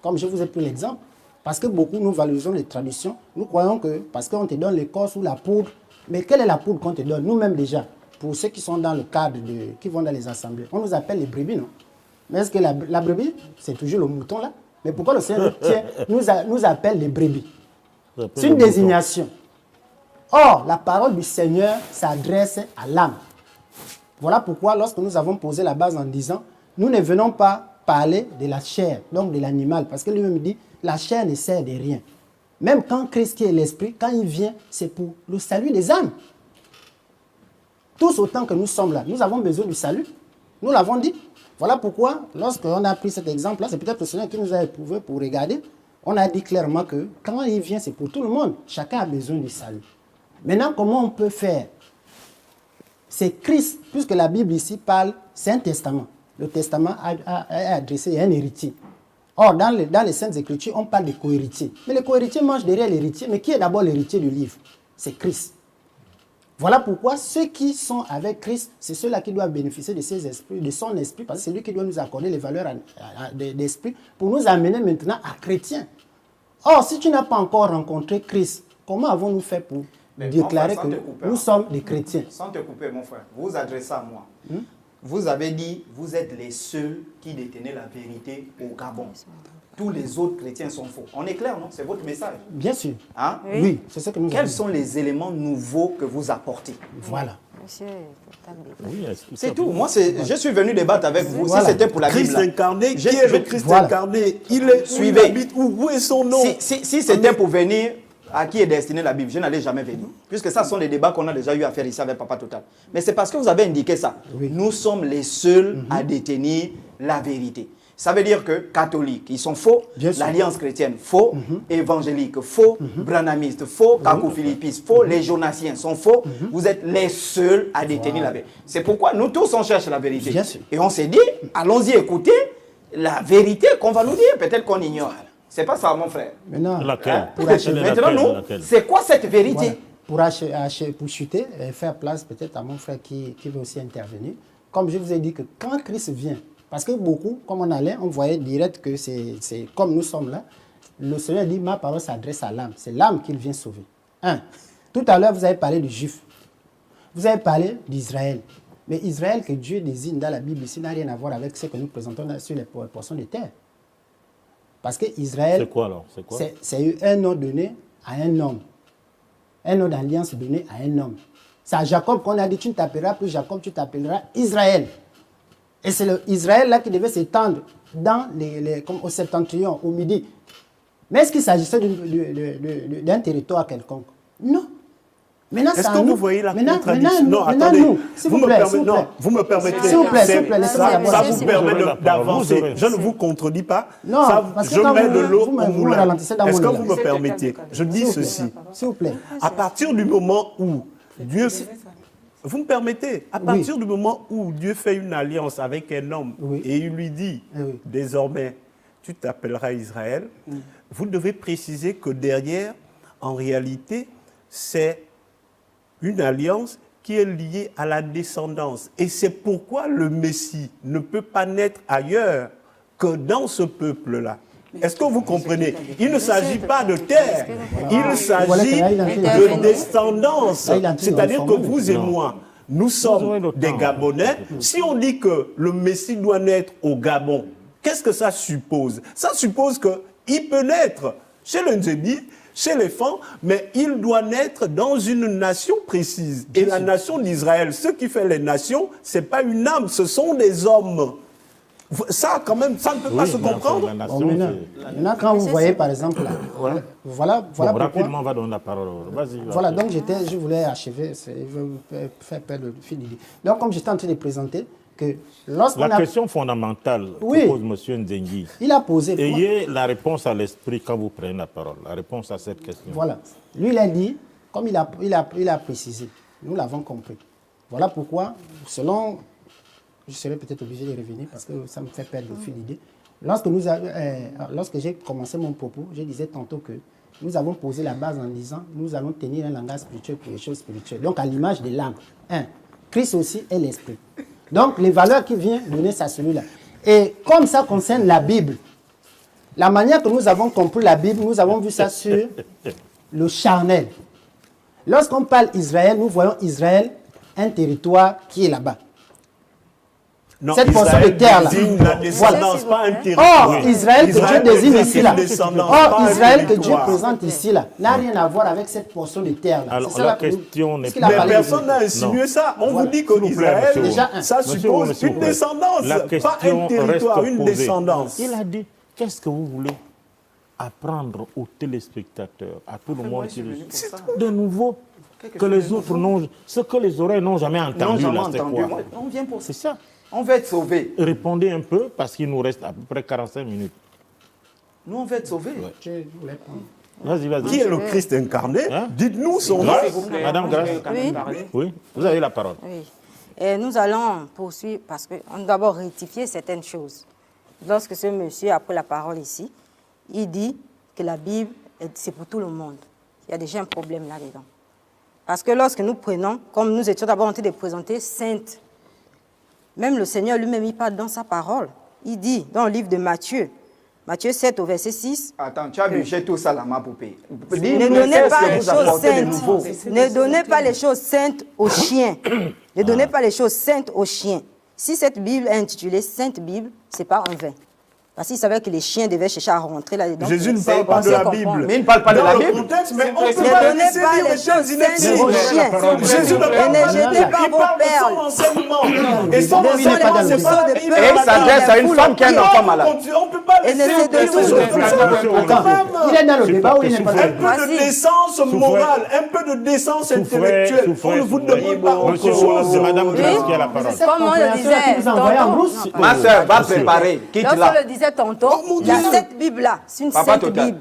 comme je vous ai pris l'exemple, parce que beaucoup, nous valorisons les traditions, nous croyons que, parce qu'on te donne l'écorce ou la poudre, mais quelle est la poudre qu'on te donne? Nous-mêmes déjà, pour ceux qui sont dans le cadre, qui vont dans les assemblées, on nous appelle les brebis, non? Mais est-ce que la brebis, c'est toujours le mouton, là? Mais pourquoi le Seigneur nous appelle les brebis? C'est une désignation. Or, la parole du Seigneur s'adresse à l'âme. Voilà pourquoi, lorsque nous avons posé la base en disant, nous ne venons pas parler de la chair, donc de l'animal, parce que lui-même dit, la chair ne sert de rien. Même quand Christ qui est l'Esprit, quand il vient, c'est pour le salut des âmes. Tous autant que nous sommes là, nous avons besoin du salut. Nous l'avons dit. Voilà pourquoi, lorsqu'on a pris cet exemple-là, c'est peut-être le Seigneur qui nous a éprouvés pour regarder. On a dit clairement que quand il vient, c'est pour tout le monde. Chacun a besoin du salut. Maintenant, comment on peut faire? C'est Christ, puisque la Bible ici parle, c'est un testament. Le testament est adressé à un héritier. Or, dans les Saintes Écritures, on parle de co-héritier. Mais le co-héritier mange derrière l'héritier. Mais qui est d'abord l'héritier du livre? C'est Christ. Voilà pourquoi ceux qui sont avec Christ, c'est ceux-là qui doivent bénéficier de ses esprits, de son esprit, parce que c'est lui qui doit nous accorder les valeurs d'esprit pour nous amener maintenant à chrétiens. Or, si tu n'as pas encore rencontré Christ, comment avons-nous fait pour déclarer que nous sommes des chrétiens? Sans te couper, mon frère, vous vous adressez à moi. Vous avez dit, vous êtes les seuls qui détenaient la vérité au Gabon. Tous les autres chrétiens sont faux. On est clair, non? C'est votre message. Bien sûr. Hein? Oui, c'est ce que nous Quels avons. sont les éléments nouveaux que vous apportez? Voilà. Oui, C'est tout. Moi, je suis venu débattre avec vous. Voilà. Si c'était pour la Bible. Christ là. incarné, qui est le Christ incarné? Il est Suivez. où il habite, où est son nom? Si c'était pour venir, à qui est destinée la Bible, je n'allais jamais venir. Puisque ça sont des débats qu'on a déjà eu à faire ici avec Papa Total. Mais c'est parce que vous avez indiqué ça. Oui. Nous sommes les seuls à détenir la vérité. Ça veut dire que catholiques, ils sont faux, l'Alliance chrétienne, faux, évangélique, faux, branamiste, faux, cacophilippistes, faux, les jonassiens sont faux. Vous êtes les seuls à détenir la vérité. C'est pourquoi nous tous, on cherche la vérité. Bien sûr. Et on s'est dit, allons-y écouter la vérité qu'on va nous dire. Peut-être qu'on ignore. C'est pas ça, mon frère. Maintenant, Laquelle? pour achever, Maintenant, nous, c'est quoi cette vérité? voilà. Pour chuter et faire place peut-être à mon frère qui veut aussi intervenir, comme je vous ai dit que quand Christ vient, parce que beaucoup, comme on allait, on voyait direct que c'est comme nous sommes là, le Seigneur dit, ma parole s'adresse à l'âme. C'est l'âme qu'il vient sauver. Tout à l'heure, vous avez parlé du Juif. Vous avez parlé d'Israël. Mais Israël que Dieu désigne dans la Bible ici n'a rien à voir avec ce que nous présentons sur les portions de terre. Parce que Israël, c'est quoi alors? C'est quoi? c'est un nom donné à un homme. Un nom d'alliance donné à un homme. C'est à Jacob qu'on a dit, tu ne t'appelleras plus Jacob, tu t'appelleras Israël. Et c'est Israël là qui devait s'étendre dans comme au septentrion, au midi. Mais est-ce qu'il s'agissait d'un territoire quelconque? Non. Maintenant, est-ce que vous voyez la contradiction? Non, attendez. Vous me permettez. S'il vous plaît, ça vous permet d'avancer. Je ne vous contredis pas. Non, parce que je mets de l'eau au vous moulin. ralentissez dans mon Est-ce que élan. vous me permettez? Je dis ceci. S'il vous plaît. À partir du moment où Dieu... Vous me permettez? À partir du moment où Dieu fait une alliance avec un homme et il lui dit, désormais, tu t'appelleras Israël, vous devez préciser que derrière, en réalité, c'est une alliance qui est liée à la descendance. Et c'est pourquoi le Messie ne peut pas naître ailleurs que dans ce peuple-là. Est-ce que vous comprenez? Il ne s'agit pas de terre, il s'agit de descendance. C'est-à-dire que vous et moi, nous sommes des Gabonais. Si on dit que le Messie doit naître au Gabon, qu'est-ce que ça suppose? Ça suppose qu'il peut naître chez le Nzébi, chez les femmes, mais il doit naître dans une nation précise. Et la nation d'Israël, ce qui fait les nations, ce n'est pas une âme, ce sont des hommes. Ça, quand même, ça ne peut pas se comprendre. Maintenant, quand vous voyez, par exemple, là, voilà pourquoi... Rapidement, on va donner la parole. Vas-y. Voilà, donc je voulais achever, faire perdre le fil d'idée. Donc, comme j'étais en train de présenter, que lorsqu'on La a... question fondamentale Oui. que pose M. Nzengi, Il a posé... ayez la réponse à l'esprit quand vous prenez la parole. La réponse à cette question. Voilà. Lui, il a dit, comme il a précisé, nous l'avons compris. Voilà pourquoi, selon... Je serai peut-être obligé de revenir parce que ça me fait perdre le fil d'idée. Lorsque j'ai commencé mon propos, je disais tantôt que nous avons posé la base en disant nous allons tenir un langage spirituel pour les choses spirituelles. Donc, à l'image de l'âme. Christ aussi est l'esprit. Donc, les valeurs qu'il vient donner, c'est à celui-là. Et comme ça concerne la Bible, la manière que nous avons compris la Bible, nous avons vu ça sur le charnel. Lorsqu'on parle Israël, nous voyons Israël, un territoire qui est là-bas. Non, Cette portion de Israël terre-là. désigne la descendance, pas un Or, territoire. Israël que Dieu désigne ici, là. descendance, Or, pas un Israël que Dieu territoire. présente ici, là, n'a rien à voir avec cette portion de terre-là. Alors, C'est ça la là que nous- question n'est parce qu'il a pas- Mais parlé personne de- n'a insinué ça. On Voilà. vous dit S'il vous plaît, qu'Israël, monsieur. Déjà, ça Monsieur, suppose monsieur, une vous plaît. descendance, La pas question un territoire, reste une posée. descendance. Il a dit, qu'est-ce que vous voulez apprendre aux téléspectateurs, à tout le monde qui le suit, de nouveau, que les autres n'ont, ce que les oreilles n'ont jamais entendu, jamais là, c'est entendu. quoi? Moi, on vient pour C'est ça. On veut être sauvés. Répondez un peu, parce qu'il nous reste à peu près 45 minutes. Nous, on veut être sauvés. Je voulais prendre. Vas-y, vas-y. Qui est le Christ incarné? Hein? Dites-nous son nom. Grâce. Madame Grâce. Oui. Oui, vous avez la parole. Oui. Et nous allons poursuivre parce qu'on doit d'abord rectifier certaines choses. Lorsque ce monsieur a pris la parole ici, il dit que la Bible, c'est pour tout le monde. Il y a déjà un problème là-dedans. Parce que lorsque nous prenons, comme nous étions d'abord en train de présenter Sainte, même le Seigneur lui-même, il parle dans sa parole. Il dit dans le livre de Matthieu, Matthieu 7 au verset 6, Attends, tu as bûché tout ça là, ma poupée. ne donnez pas les choses saintes. Ne donnez pas les choses saintes aux chiens. Ne donnez pas les choses saintes aux chiens. Si cette Bible est intitulée Sainte Bible, ce n'est pas en vain. Parce qu'il savait que les chiens devaient chercher à rentrer là-dedans. Jésus ne C'est parle pas de censé la comprendre. Bible. Mais il ne parle pas de Dans la le Bible. contexte, mais on ne Ne peut pas donnez laisser pas dire les les choses choses saintes inepties. aux chiens. Jésus ne parle Et ne pas de jetez la Bible. pas Il vos parle de perles. son enseignement. Et son Devant il n'est pas enseignement, dans c'est le pas la de Bible. peur. Et il s'adresse à une femme qui a un enfant malade. On ne peut pas Et ne laisser se des détourne choses pas. comme ça. Il est dans le débat ou il n'est pas dans le Un débat? peu de Voici. décence morale, un peu de décence intellectuelle. On ne vous demande pas autre Monsieur, chose. c'est Madame Grâce Oui. qui a la parole. Cette Comme on le compréhension qui disait nous envoie en tantôt. brousse. Non, Ma soeur, va Monsieur. préparer. Quitte Lorsqu'on là. le disait tantôt, mon Dieu. cette Bible-là, c'est une Papa sainte total. Bible.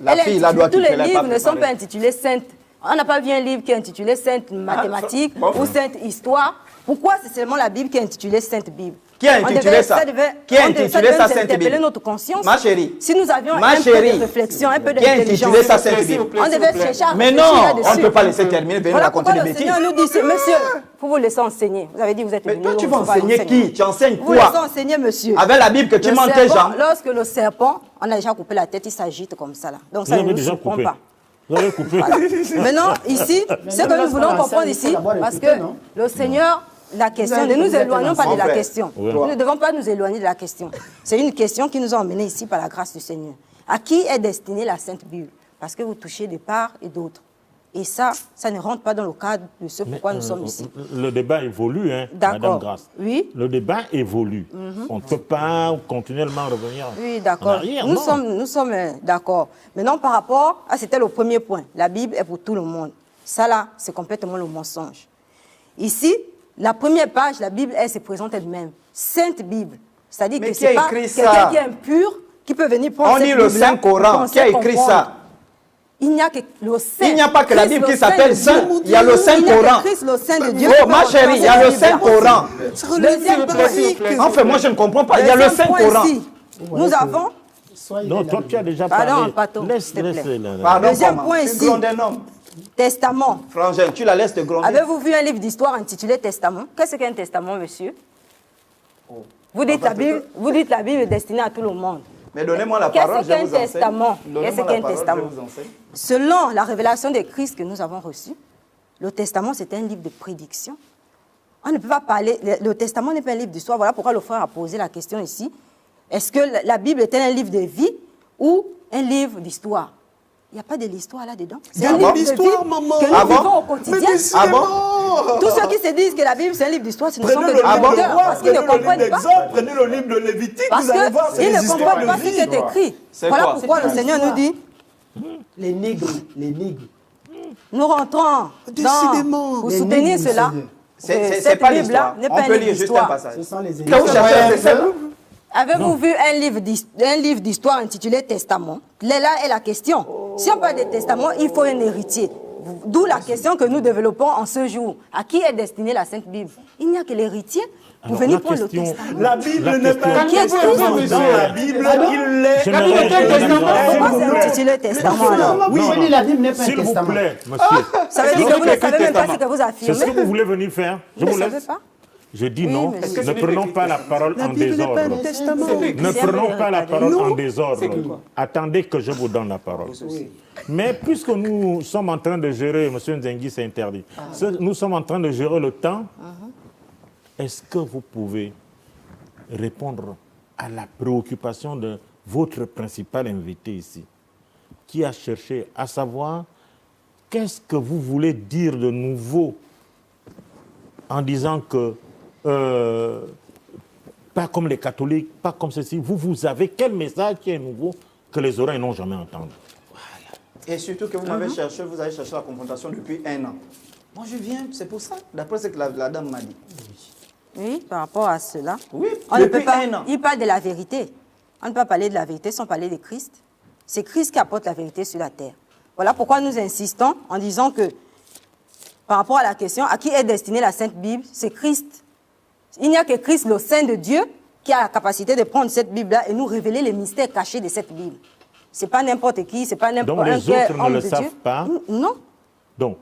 La Elle est fille, là, intitulée- doit tous quitter, les elle est livres pas ne sont pas préparée. intitulés saintes. On n'a pas vu un livre qui est intitulé Sainte Mathématiques bon. ou Sainte Histoire. Pourquoi c'est seulement la Bible qui est intitulée Sainte Bible? Qui a On intitulé devait- ça? devait- Qui a on devait- intitulé ça devait Sainte interpeller Bible? notre conscience. Ma chérie. Si nous avions Ma un peu chérie. de réflexion, un peu Qui a d'intelligence, intitulé ça Sainte Bible? on devait chercher à Mais réfléchir non, là-dessus. on ne peut pas laisser terminer, venir Voilà raconter pourquoi des le bêtises. Seigneur nous dit, monsieur, il faut vous laisser enseigner. Vous avez dit vous êtes Mais venu. toi, tu on vas va enseigner enseigner. qui? Tu enseignes Vous laissez quoi? enseigner, monsieur. Avec la Bible que tu Le mentais, serpent, Jean. lorsque le serpent, on a déjà coupé la tête, il s'agite comme ça là. Donc Vous ça ne avez nous déjà surprend coupé. pas. Vous avez coupé. Maintenant, ici, ce que nous voulons comprendre ici, parce que le Seigneur, la question, ne nous éloignons pas de la question. Oui. Nous ne devons pas nous éloigner de la question. C'est une question qui nous a emmenés ici par la grâce du Seigneur. À qui est destinée la Sainte Bible? Parce que vous touchez de part et d'autre. Et ça ne rentre pas dans le cadre de ce pourquoi nous sommes ici. Le débat évolue, hein, D'accord. Madame Grâce. Oui. Le débat évolue. On ne peut pas continuellement revenir Oui, en d'accord. arrière. Nous non. sommes d'accord. Maintenant, par rapport à, c'était le premier point. La Bible est pour tout le monde. Ça, là, c'est complètement le mensonge. Ici, la première page, la Bible, elle se présente elle-même. Sainte Bible. C'est-à-dire Mais que qui a c'est pas écrit quelqu'un ça? qui est impur qui peut venir prendre On cette lit le Bible-là Saint-Coran. pour Qui a écrit comprendre. ça? Il n'y a que le Saint. Il n'y a pas que la Christ, Bible le qui s'appelle de Saint. Dieu. Il y a le Il n'y Saint-Coran. que Christ, le Saint de Dieu. Oh, ma chérie, il y a le Saint-Coran. Deuxième point. Enfin, moi, je ne comprends pas. Il y a le Deuxième point Saint-Coran. ici. Nous avons... Non, toi, tu as déjà Pardon, parlé. Pato, Laisse, s'il te plaît. laisse. là. Pardon, Deuxième comment? point Tu ici. grondes un homme. Testament. Frangin, tu la laisses te gronder. Avez-vous vu un livre d'histoire intitulé Testament? Qu'est-ce qu'un testament, monsieur? Vous dites la Bible est destinée à tout le monde. Mais donnez-moi la Qu'est-ce parole, je qu'un vous enseigne. testament? Donnez-moi Qu'est-ce la qu'un parole, testament? je vous enseigne. Selon la révélation de Christ que nous avons reçue, le testament, c'est un livre de prédiction. On ne peut pas parler... Le testament n'est pas un livre d'histoire. Voilà pourquoi le frère a posé la question ici. Est-ce que la Bible est un livre de vie ou un livre d'histoire? Il n'y a pas de l'histoire là-dedans. C'est un livre d'histoire, de vie maman. que nous Ah bon? vivons au quotidien. Ah bon? Tous ceux qui se disent que la Bible, c'est un livre d'histoire, ce ne sont Prenez que le des livre de menteurs Roi, parce qu'ils ne prenez le livre comprennent pas. d'Exode, prenez le livre de Lévitique, Parce vous allez voir, c'est qu'ils des ne histoires comprennent pas de ce qui vie. est écrit. C'est Voilà quoi? pourquoi le Seigneur nous dit, Les nègres, les nègres. nous rentrons Décidément. pour Les soutenir nègres du cela. Seigneur. C'est pas l'histoire. n'est On pas un peut livre lire juste un d'histoire. passage. Ce sont les Quand vous cherchez, c'est ça. Avez-vous vu un livre d'histoire intitulé Testament? Là est la question. Si on parle de testament, il faut un héritier. D'où la question que nous développons en ce jour. À qui est destinée la Sainte Bible? Il n'y a que l'héritier pour Alors, venir la prendre le question- testament. La Bible La n'est question- pas Qui est dans la Bible, il l'est. Je La me Bible réjouis est un de testament. la- Pourquoi c'est intitulé Testament alors? Oui, oui, la Bible n'est pas un S'il vous testament. plaît, monsieur. Ça veut dire que vous ne savez même pas ce que vous C'est affirmez. ce que vous voulez venir faire. Je Vous vous ne savez laisse. pas? Je dis Oui, non. mais- Ne prenons pas la parole en désordre. testament. Ne prenons pas la parole en désordre. C'est quoi? Attendez que je vous donne la parole. Mais puisque nous sommes en train de gérer, M. Nzengi c'est interdit, nous sommes en train de gérer le temps, est-ce que vous pouvez répondre à la préoccupation de votre principal invité ici, qui a cherché à savoir qu'est-ce que vous voulez dire de nouveau en disant que pas comme les catholiques, pas comme ceci. Vous avez quel message qui est nouveau que les oreilles n'ont jamais entendu? Et surtout que vous m'avez cherché, vous avez cherché la confrontation depuis 1 an. Moi, je viens, c'est pour ça, d'après ce que la dame m'a dit. Oui, par rapport à cela. Oui, On ne peut depuis pas. 1 an. Il parle de la vérité. On ne peut pas parler de la vérité sans parler de Christ. C'est Christ qui apporte la vérité sur la terre. Voilà pourquoi nous insistons en disant que, par rapport à la question, à qui est destinée la Sainte Bible, c'est Christ. Il n'y a que Christ, le Saint de Dieu, qui a la capacité de prendre cette Bible-là et nous révéler les mystères cachés de cette Bible. Ce n'est pas n'importe qui, ce n'est pas n'importe Donc les autres ne homme le de savent Dieu. pas. Non. Donc,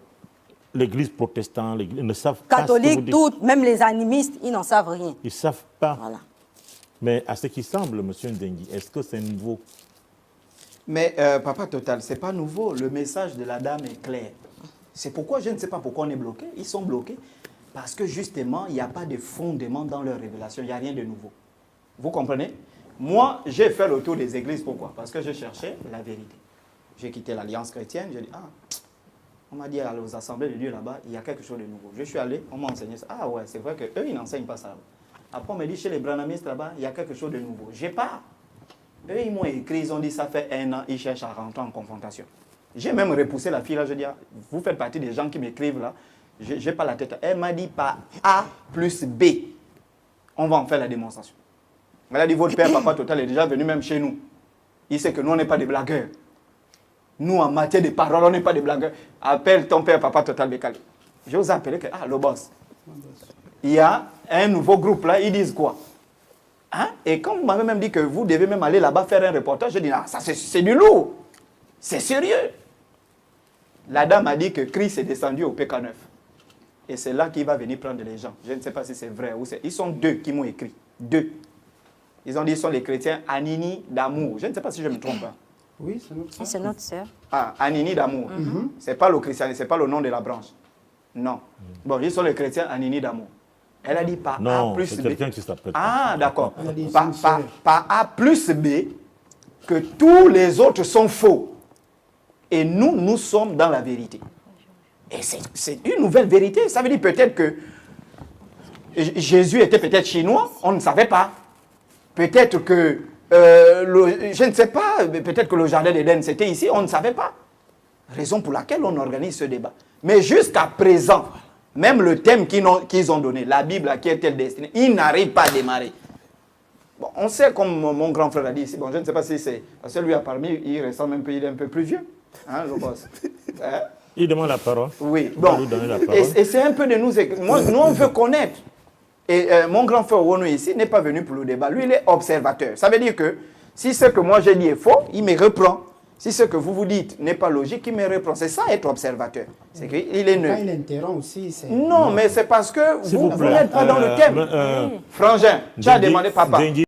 l'Église protestante, ne savent pas ce que vous Catholiques, dites. toutes, même les animistes, ils n'en savent rien. Ils ne savent pas. Voilà. Mais à ce qui semble, M. Ndengi, est-ce que c'est nouveau? Mais Papa Total, ce n'est pas nouveau. Le message de la dame est clair. C'est pourquoi je ne sais pas pourquoi on est bloqué. Ils sont bloqués parce que justement, il n'y a pas de fondement dans leur révélation. Il n'y a rien de nouveau. Vous comprenez? Moi, j'ai fait le tour des églises. Pourquoi? Parce que je cherchais la vérité. J'ai quitté l'Alliance chrétienne. J'ai dit, on m'a dit aux assemblées de Dieu là-bas, il y a quelque chose de nouveau. Je suis allé, on m'a enseigné ça. Ah ouais, c'est vrai qu'eux, ils n'enseignent pas ça. Après, on m'a dit, chez les branhamistes là-bas, il y a quelque chose de nouveau. J'ai pas. Eux, ils m'ont écrit, ils ont dit, ça fait 1 an, ils cherchent à rentrer en confrontation. J'ai même repoussé la fille là, je dis, vous faites partie des gens qui m'écrivent là, j'ai pas la tête. Elle m'a dit, par A plus B, on va en faire la démonstration. Elle a dit, votre père, Papa Total, est déjà venu même chez nous. Il sait que nous, on n'est pas des blagueurs. Nous, en matière de parole, on n'est pas des blagueurs. Appelle ton père, Papa Total Bekali. Je vous ai appelé que, le boss. Il y a un nouveau groupe là, ils disent quoi? Hein? Et quand vous m'avez même dit que vous devez même aller là-bas faire un reportage, je dis, ça c'est du lourd. C'est sérieux. La dame a dit que Christ est descendu au PK9. Et c'est là qu'il va venir prendre les gens. Je ne sais pas si c'est vrai ou c'est... Ils sont 2 qui m'ont écrit. 2. Ils ont dit qu'ils sont les chrétiens Anini d'amour. Je ne sais pas si je me trompe. Hein. Oui, c'est notre Et c'est notre sœur. Ah, Anini d'amour. C'est pas le christianisme, c'est pas le nom de la branche. Non. Bon, ils sont les chrétiens Anini d'amour. Elle a dit par Non, A plus c'est B. quelqu'un qui s'appelle. Ah, d'accord. Elle a dit Par A plus B, que tous les autres sont faux. Et nous, nous sommes dans la vérité. Et c'est une nouvelle vérité. Ça veut dire peut-être que Jésus était peut-être chinois, on ne savait pas. Peut-être que, je ne sais pas, peut-être que le jardin d'Éden c'était ici, on ne savait pas. Raison pour laquelle on organise ce débat. Mais jusqu'à présent, même le thème qu'ils ont donné, la Bible à qui est-elle destinée, il n'arrive pas à démarrer. Bon, on sait, comme mon grand frère a dit ici, bon, je ne sais pas si c'est... Parce que lui, à parmi, il ressemble un peu, il est un peu plus vieux. Hein, je pense. Hein? Il demande la parole. Oui, On va bon. lui donner la parole. Et c'est un peu de nous... Moi, nous, on veut connaître. Et mon grand frère Wono ici n'est pas venu pour le débat. Lui, il est observateur. Ça veut dire que si ce que moi j'ai dit est faux, il me reprend. Si ce que vous dites n'est pas logique, il me reprend. C'est ça, être observateur. C'est qu'il est Quand neutre. il interrompt aussi, c'est... Non, mais c'est parce que S'il vous vous plaît. n'êtes pas dans le thème. euh, Frangin, tu as Ndengi- demandé papa. Ndengi-